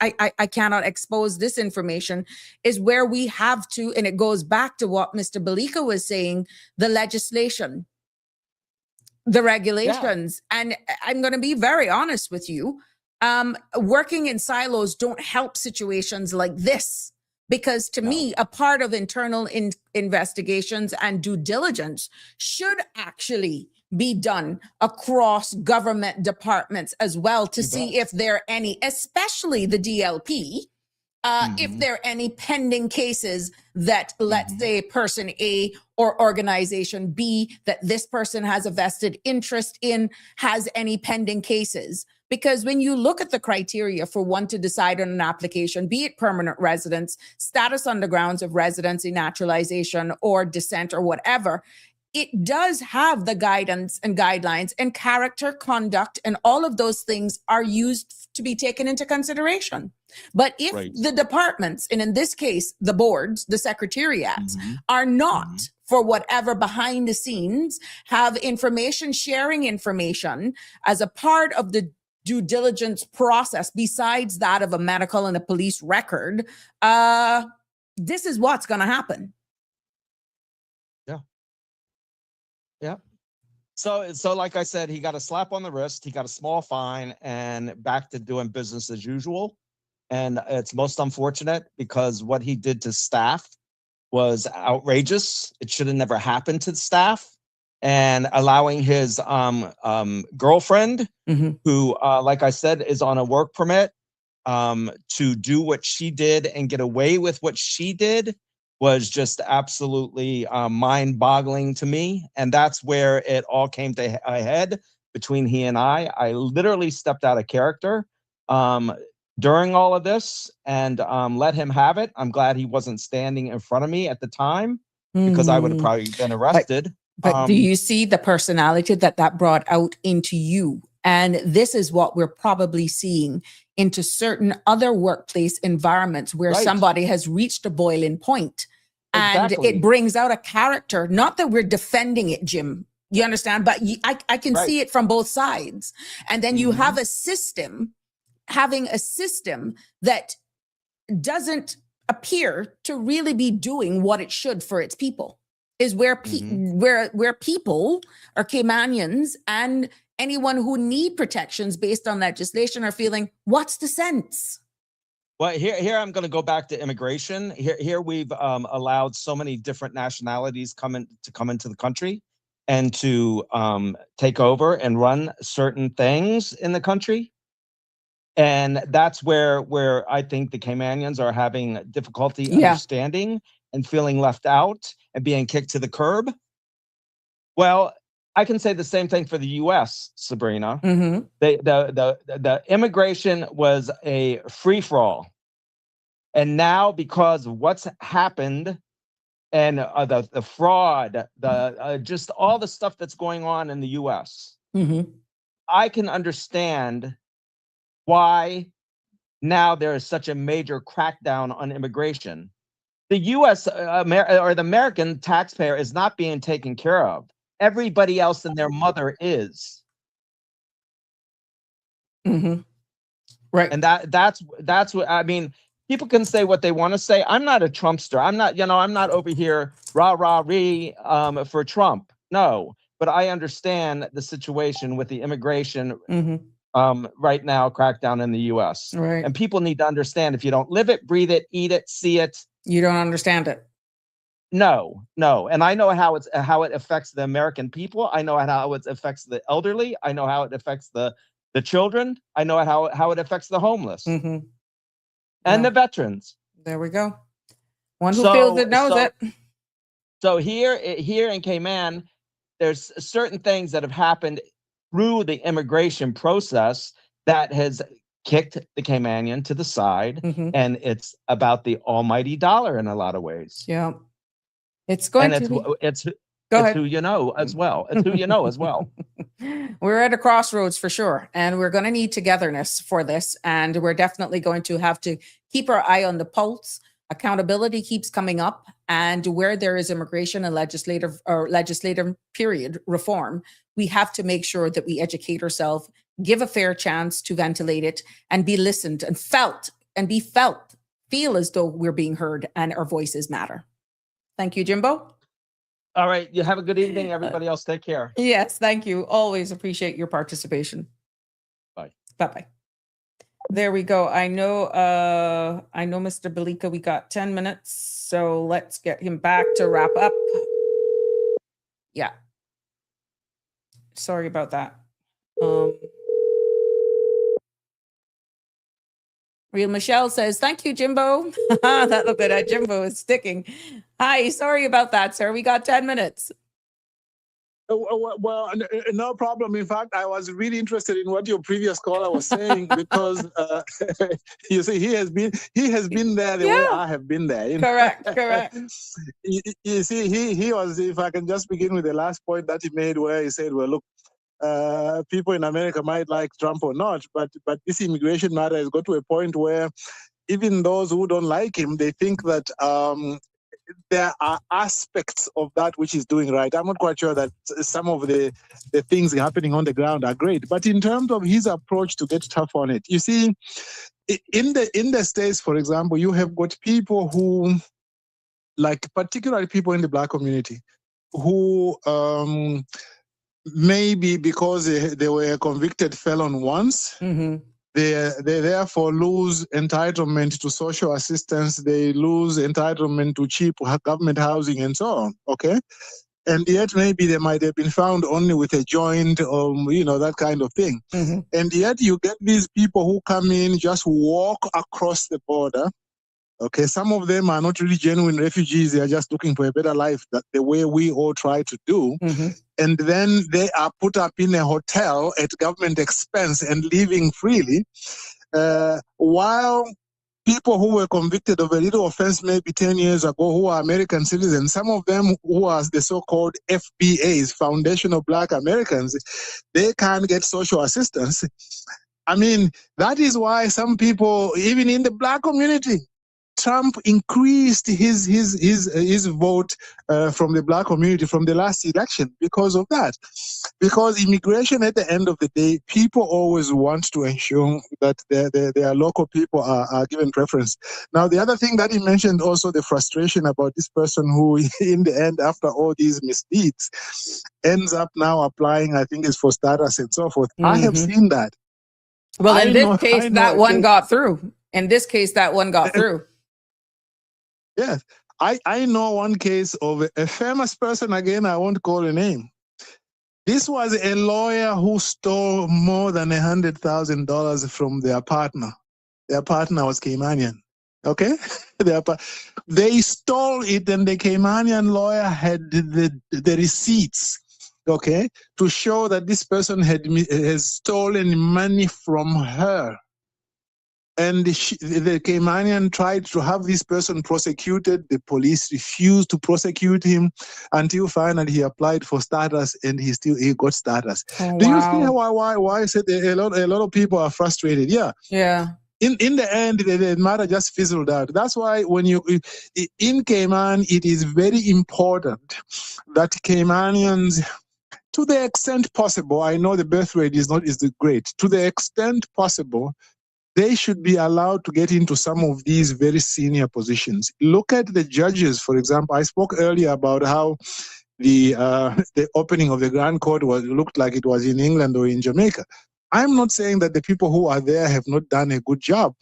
S2: I cannot expose this information, is where we have to, and it goes back to what Mr. Balika was saying, the legislation, the regulations. Yeah. And I'm going to be very honest with you. Working in silos don't help situations like this. Because to me, a part of internal investigations and due diligence should actually be done across government departments as well to see if there are any, especially the DLP, if there are any pending cases that, let's say, person A or organization B that this person has a vested interest in has any pending cases. Because when you look at the criteria for one to decide on an application, be it permanent residence, status on the grounds of residency, naturalization, or descent, or whatever, it does have the guidance and guidelines and character, conduct, and all of those things are used to be taken into consideration. But if the departments, and in this case, the boards, the secretariats, are not, for whatever behind the scenes, have information, sharing information as a part of the due diligence process, besides that of a medical and a police record, this is what's going to happen.
S5: Yeah. So like I said, he got a slap on the wrist, he got a small fine, and back to doing business as usual. And it's most unfortunate because what he did to staff was outrageous. It should have never happened to the staff. And allowing his girlfriend, who, like I said, is on a work permit, to do what she did and get away with what she did was just absolutely mind-boggling to me. And that's where it all came to a head between he and I. I literally stepped out of character during all of this and let him have it. I'm glad he wasn't standing in front of me at the time because I would have probably been arrested.
S2: But do you see the personality that brought out into you? And this is what we're probably seeing into certain other workplace environments where somebody has reached a boiling point. And it brings out a character, not that we're defending it, Jim, you understand? But I can see it from both sides. And then you have a system, having a system that doesn't appear to really be doing what it should for its people. Is where where people are Caymanians and anyone who need protections based on legislation are feeling, what's the sense?
S5: Well, here I'm going to go back to immigration. Here we've allowed so many different nationalities come into the country and to take over and run certain things in the country. And that's where I think the Caymanians are having difficulty understanding and feeling left out and being kicked to the curb. Well, I can say the same thing for the U.S., Sabrina.
S2: Mm-hmm.
S5: The immigration was a free-for-all. And now, because of what's happened and the fraud, just all the stuff that's going on in the U.S.,
S2: Mm-hmm.
S5: I can understand why now there is such a major crackdown on immigration. The U.S. or the American taxpayer is not being taken care of. Everybody else and their mother is.
S2: Mm-hmm. Right.
S5: And that's what I mean. People can say what they want to say. I'm not a Trumpster. I'm not over here rah-rah-ree for Trump. No, but I understand the situation with the immigration right now, crackdown in the U.S.
S2: Right.
S5: And people need to understand, if you don't live it, breathe it, eat it, see it,
S2: you don't understand it.
S5: No. And I know how it affects the American people. I know how it affects the elderly. I know how it affects the children. I know how it affects the homeless and the veterans.
S2: There we go. One who feels it knows it.
S5: So here in Cayman, there's certain things that have happened through the immigration process that has kicked the Caymanian to the side, and it's about the almighty dollar in a lot of ways.
S2: Yeah, it's going
S5: and
S2: to.
S5: It's
S2: ahead.
S5: who you know as well. It's who you know as well.
S2: We're at a crossroads for sure, and we're going to need togetherness for this, and we're definitely going to have to keep our eye on the pulse. Accountability keeps coming up, and where there is immigration and legislative period reform, we have to make sure that we educate ourselves, give a fair chance to ventilate it, and be listened and felt, feel as though we're being heard and our voices matter. Thank you, Jimbo.
S5: All right. You have a good evening. Everybody else, take care.
S2: Yes, thank you. Always appreciate your participation.
S5: Bye.
S2: Bye-bye. There we go. I know Mr. Belika, we got 10 minutes, so let's get him back to wrap up. Yeah. Sorry about that. Real Michelle says, thank you, Jimbo. That look at Jimbo is sticking. Hi, sorry about that, sir. We got 10 minutes.
S4: Well, no problem. In fact, I was really interested in what your previous caller was saying because you see, he has been there the way I have been there.
S2: Correct.
S4: You see, he was. If I can just begin with the last point that he made, where he said, "Well, look, people in America might like Trump or not, but this immigration matter has got to a point where even those who don't like him, they think that." There are aspects of that which he's doing right. I'm not quite sure that some of the things happening on the ground are great, but in terms of his approach to get tough on it, you see, in the States, for example, you have got people who, like particularly people in the Black community, who maybe because they were a convicted felon once, they therefore lose entitlement to social assistance. They lose entitlement to cheap government housing and so on. Okay, and yet maybe they might have been found only with a joint or that kind of thing. And yet you get these people who come in, just walk across the border. Okay, some of them are not really genuine refugees. They are just looking for a better life, that the way we all try to do. And then they are put up in a hotel at government expense and living freely, while people who were convicted of a little offense maybe 10 years ago, who are American citizens, some of them who are the so-called FBAs, Foundational Black Americans, they can't get social assistance. I mean, that is why some people, even in the Black community, Trump increased his vote from the black community from the last election because of that. Because immigration, at the end of the day, people always want to ensure that their local people are given preference. Now, the other thing that he mentioned also, the frustration about this person who, in the end, after all these misdeeds, ends up now applying, I think it's for status and so forth. I have seen that.
S2: Well, in this
S4: I
S2: case,
S4: know
S2: that
S4: a
S2: one
S4: case-
S2: got through. In this case, that one got through.
S4: Yes. I know one case of a famous person, again, I won't call a name. This was a lawyer who stole more than $100,000 from their partner. Their partner was Caymanian. Okay? They stole it, and the Caymanian lawyer had the receipts, okay, to show that this person has stolen money from her. And the Caymanian tried to have this person prosecuted. The police refused to prosecute him until finally he applied for status, and he got status.
S2: Oh,
S4: Do you see
S2: wow.
S4: why I said a lot of people are frustrated? Yeah.
S2: Yeah.
S4: In the end, the matter just fizzled out. That's why when you in Cayman, it is very important that Caymanians, to the extent possible, I know the birth rate is the great. To the extent possible, they should be allowed to get into some of these very senior positions. Look at the judges, for example. I spoke earlier about how the opening of the Grand Court looked like it was in England or in Jamaica. I'm not saying that the people who are there have not done a good job,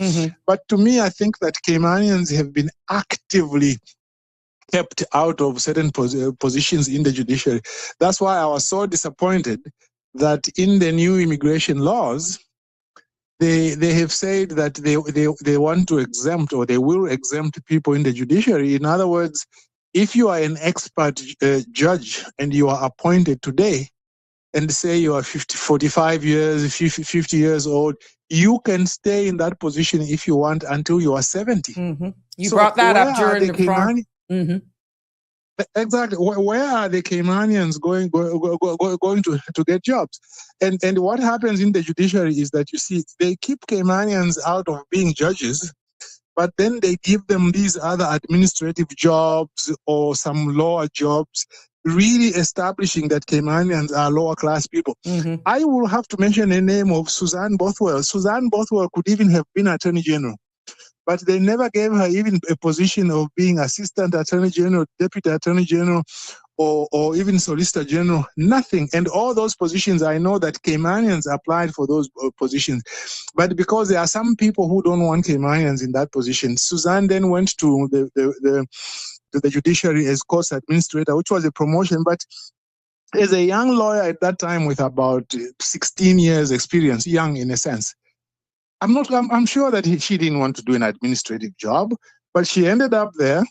S4: but to me, I think that Caymanians have been actively kept out of certain positions in the judiciary. That's why I was so disappointed that in the new immigration laws, they have said that they want to exempt, or they will exempt people in the judiciary. In other words, if you are an expert judge and you are appointed today, and say you are 45 years, 50 years old, you can stay in that position if you want until you are 70.
S2: You brought that up during the
S4: Caymanians? Exactly. Where are the Caymanians going to get jobs? And what happens in the judiciary is that, you see, they keep Caymanians out of being judges, but then they give them these other administrative jobs or some lower jobs, really establishing that Caymanians are lower class people. I will have to mention the name of Suzanne Bothwell. Suzanne Bothwell could even have been Attorney General, but they never gave her even a position of being Assistant Attorney General, Deputy Attorney General, or even Solicitor General, nothing. And all those positions, I know that Caymanians applied for those positions. But because there are some people who don't want Caymanians in that position, Suzanne then went to the judiciary as courts administrator, which was a promotion. But as a young lawyer at that time with about 16 years experience, young in a sense, I'm sure that she didn't want to do an administrative job, but she ended up there.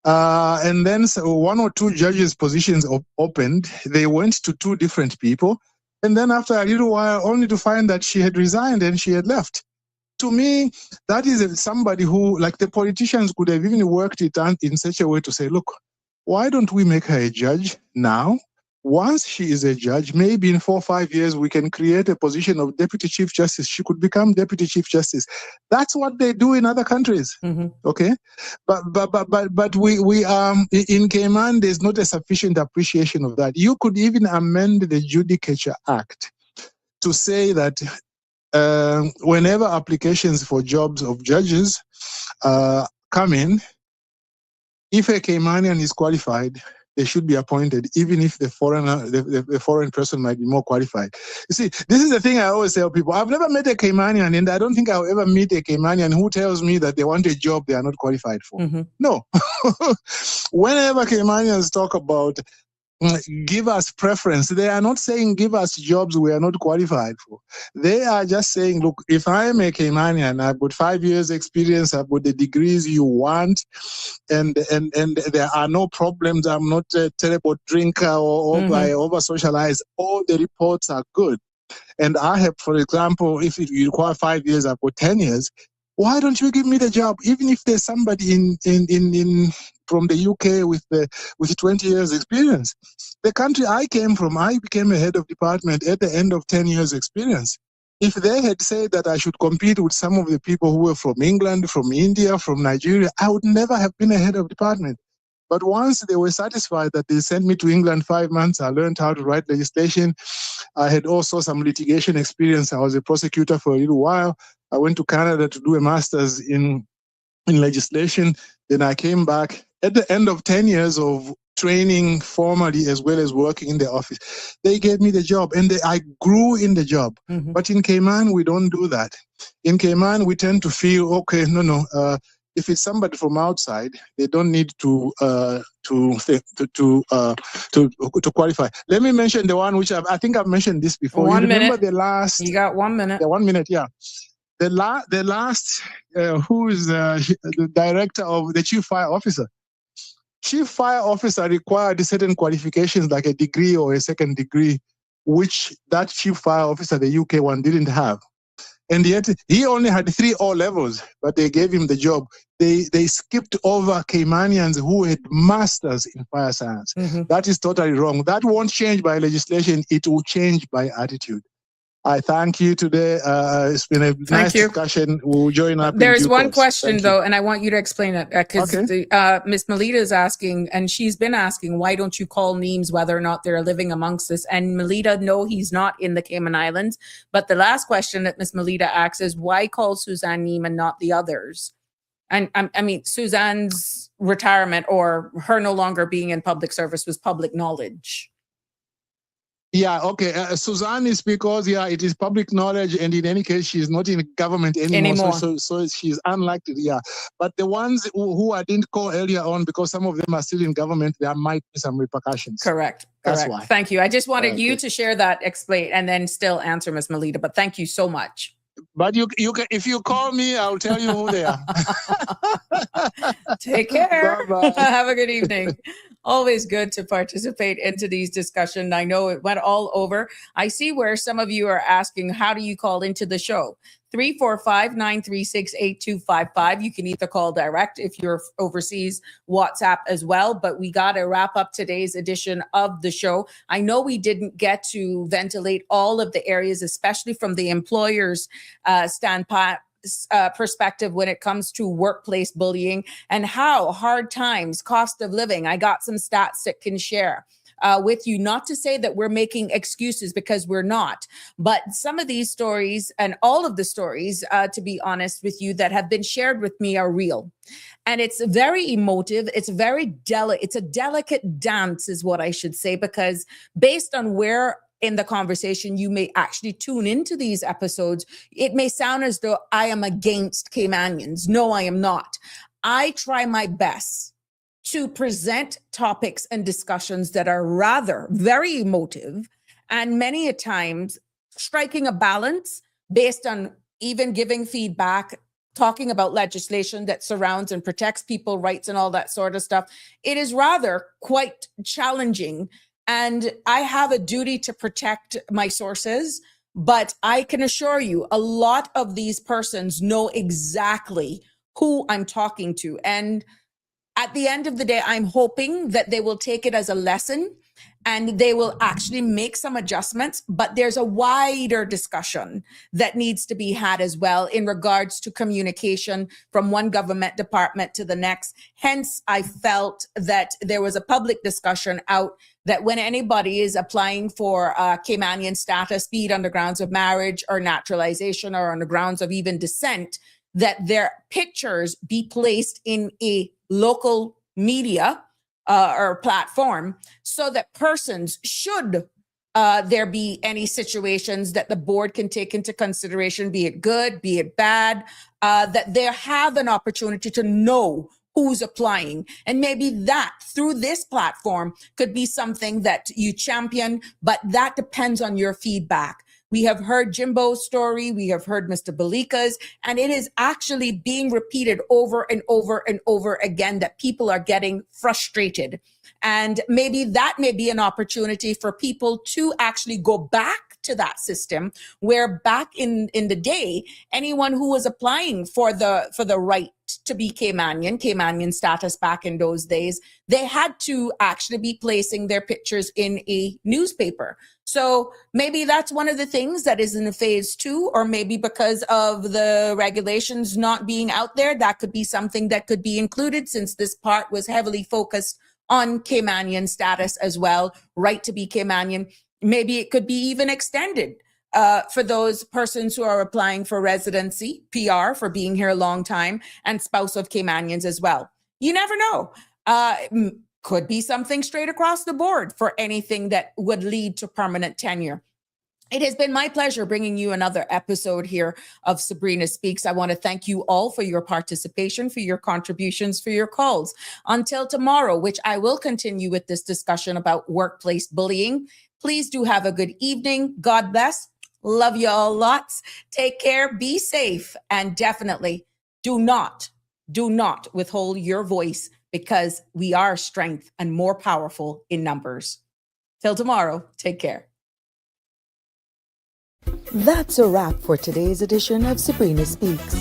S4: And then one or two judges' positions opened. They went to two different people. And then after a little while, only to find that she had resigned and she had left. To me, that is somebody who, like, the politicians could have even worked it out in such a way to say, look, why don't we make her a judge now? Once she is a judge, maybe in 4 or 5 years, we can create a position of Deputy Chief Justice. She could become Deputy Chief Justice. That's what they do in other countries. Okay, but we in Cayman, there's not a sufficient appreciation of that. You could even amend the Judicature Act to say that whenever applications for jobs of judges come in, if a Caymanian is qualified, they should be appointed, even if the foreign person might be more qualified. You see, this is the thing I always tell people. I've never met a Caymanian, and I don't think I'll ever meet a Caymanian who tells me that they want a job they are not qualified for. No. Whenever Caymanians talk about give us preference, they are not saying give us jobs we are not qualified for. They are just saying, look, if I am a Caymanian, I've got 5 years experience, I've got the degrees you want, and there are no problems, I'm not a terrible drinker or I over socialize, all the reports are good. And I have, for example, if you require 5 years, I've got 10 years, why don't you give me the job? Even if there's somebody in from the UK with 20 years experience. The country I came from, I became a head of department at the end of 10 years experience. If they had said that I should compete with some of the people who were from England, from India, from Nigeria, I would never have been a head of department. But once they were satisfied that they sent me to England 5 months, I learned how to write legislation. I had also some litigation experience. I was a prosecutor for a little while. I went to Canada to do a master's in legislation. Then I came back at the end of 10 years of training formally as well as working in the office. They gave me the job and I grew in the job.
S2: Mhm.
S4: But in Cayman, we don't do that. In Cayman, we tend to feel, okay, if it's somebody from outside, they don't need to qualify. Let me mention the one which I think I've mentioned this before.
S2: One
S4: you remember
S2: minute.
S4: the last?
S2: You got 1 minute.
S4: The 1 minute, yeah. The last, who is the director of the chief fire officer? Chief fire officer required certain qualifications like a degree or a second degree, which that chief fire officer, the UK one, didn't have. And yet he only had 3 O levels, but they gave him the job. They skipped over Caymanians who had masters in fire science.
S2: Mhm.
S4: That is totally wrong. That won't change by legislation. It will change by attitude. I thank you today. It's been a nice
S2: you.
S4: discussion. We'll join up.
S2: There's
S4: in due
S2: one
S4: course.
S2: question
S4: Thank you.
S2: though, and I want you to explain it because
S4: Okay.
S2: Miss Melita is asking, and she's been asking, why don't you call names whether or not they're living amongst us? And Melita, no, he's not in the Cayman Islands. But the last question that Miss Melita asks is, why call Suzanne Neem and not the others? And I mean, Suzanne's retirement or her no longer being in public service was public knowledge.
S4: Yeah, okay. Suzanne is because, it is public knowledge, and in any case, she's not in government anymore. So she's unlikely, yeah. But the ones who I didn't call earlier on, because some of them are still in government, there might be some repercussions.
S2: Correct.
S4: That's
S2: Correct.
S4: why.
S2: Thank you. I just wanted
S4: Okay.
S2: you to share that, explain, and then still answer Miss Melita. But thank you so much.
S4: But you can, if you call me, I'll tell you who they are.
S2: Take care.
S4: Bye-bye.
S2: Have a good evening. Always good to participate into these discussions. I know it went all over. I see where some of you are asking, how do you call into the show? 345-936-8255. You can either call direct if you're overseas, WhatsApp as well. But we got to wrap up today's edition of the show. I know we didn't get to ventilate all of the areas, especially from the employer's standpoint. Perspective when it comes to workplace bullying and how hard times, cost of living. I got some stats that can share with you, not to say that we're making excuses, because we're not, but some of these stories and all of the stories, to be honest with you, that have been shared with me are real. And it's very emotive. It's very delicate. It's a delicate dance is what I should say, because based on where in the conversation you may actually tune into these episodes, it may sound as though I am against Caymanians. No, I am not. I try my best to present topics and discussions that are rather very emotive and many a times striking a balance based on even giving feedback, talking about legislation that surrounds and protects people's rights and all that sort of stuff. It is rather quite challenging. And I have a duty to protect my sources, but I can assure you a lot of these persons know exactly who I'm talking to. And at the end of the day, I'm hoping that they will take it as a lesson and they will actually make some adjustments. But there's a wider discussion that needs to be had as well in regards to communication from one government department to the next. Hence, I felt that there was a public discussion out that when anybody is applying for Caymanian status, be it on the grounds of marriage or naturalization or on the grounds of even descent, that their pictures be placed in a local media or platform, so that persons, should there be any situations that the board can take into consideration, be it good, be it bad, that they have an opportunity to know who's applying. And maybe that through this platform could be something that you champion, but that depends on your feedback. We have heard Jimbo's story. We have heard Mr. Balika's, and it is actually being repeated over and over and over again that people are getting frustrated. And maybe that may be an opportunity for people to actually go back to that system where back in the day, anyone who was applying for the right to be Caymanian status back in those days, they had to actually be placing their pictures in a newspaper. So maybe that's one of the things that is in the phase 2, or maybe because of the regulations not being out there, that could be something that could be included, since this part was heavily focused on Caymanian status as well, right to be Caymanian. Maybe it could be even extended for those persons who are applying for residency, PR, for being here a long time, and spouse of Caymanians as well. You never know. Could be something straight across the board for anything that would lead to permanent tenure. It has been my pleasure bringing you another episode here of Sabrina Speaks. I want to thank you all for your participation, for your contributions, for your calls. Until tomorrow, which I will continue with this discussion about workplace bullying. Please do have a good evening. God bless. Love you all lots. Take care, be safe, and definitely do not withhold your voice, because we are strength and more powerful in numbers. Till tomorrow, take care.
S6: That's a wrap for today's edition of Sabrina Speaks.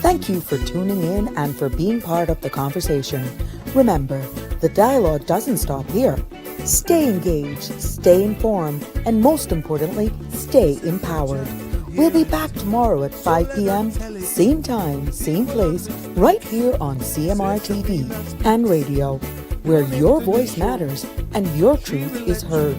S6: Thank you for tuning in and for being part of the conversation. Remember, the dialogue doesn't stop here. Stay engaged, stay informed, and most importantly, stay empowered. We'll be back tomorrow at 5 p.m., same time, same place, right here on CMR TV and radio, where your voice matters and your truth is heard.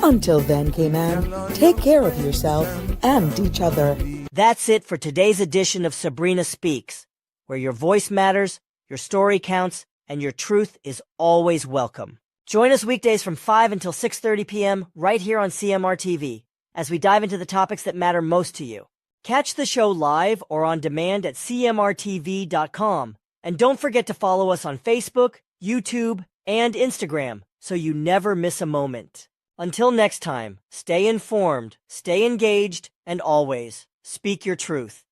S6: Until then, Cayman, take care of yourself and each other.
S7: That's it for today's edition of Sabrina Speaks, where your voice matters, your story counts, and your truth is always welcome. Join us weekdays from 5 until 6:30 p.m. right here on CMR TV as we dive into the topics that matter most to you. Catch the show live or on demand at cmrtv.com. And don't forget to follow us on Facebook, YouTube, and Instagram so you never miss a moment. Until next time, stay informed, stay engaged, and always speak your truth.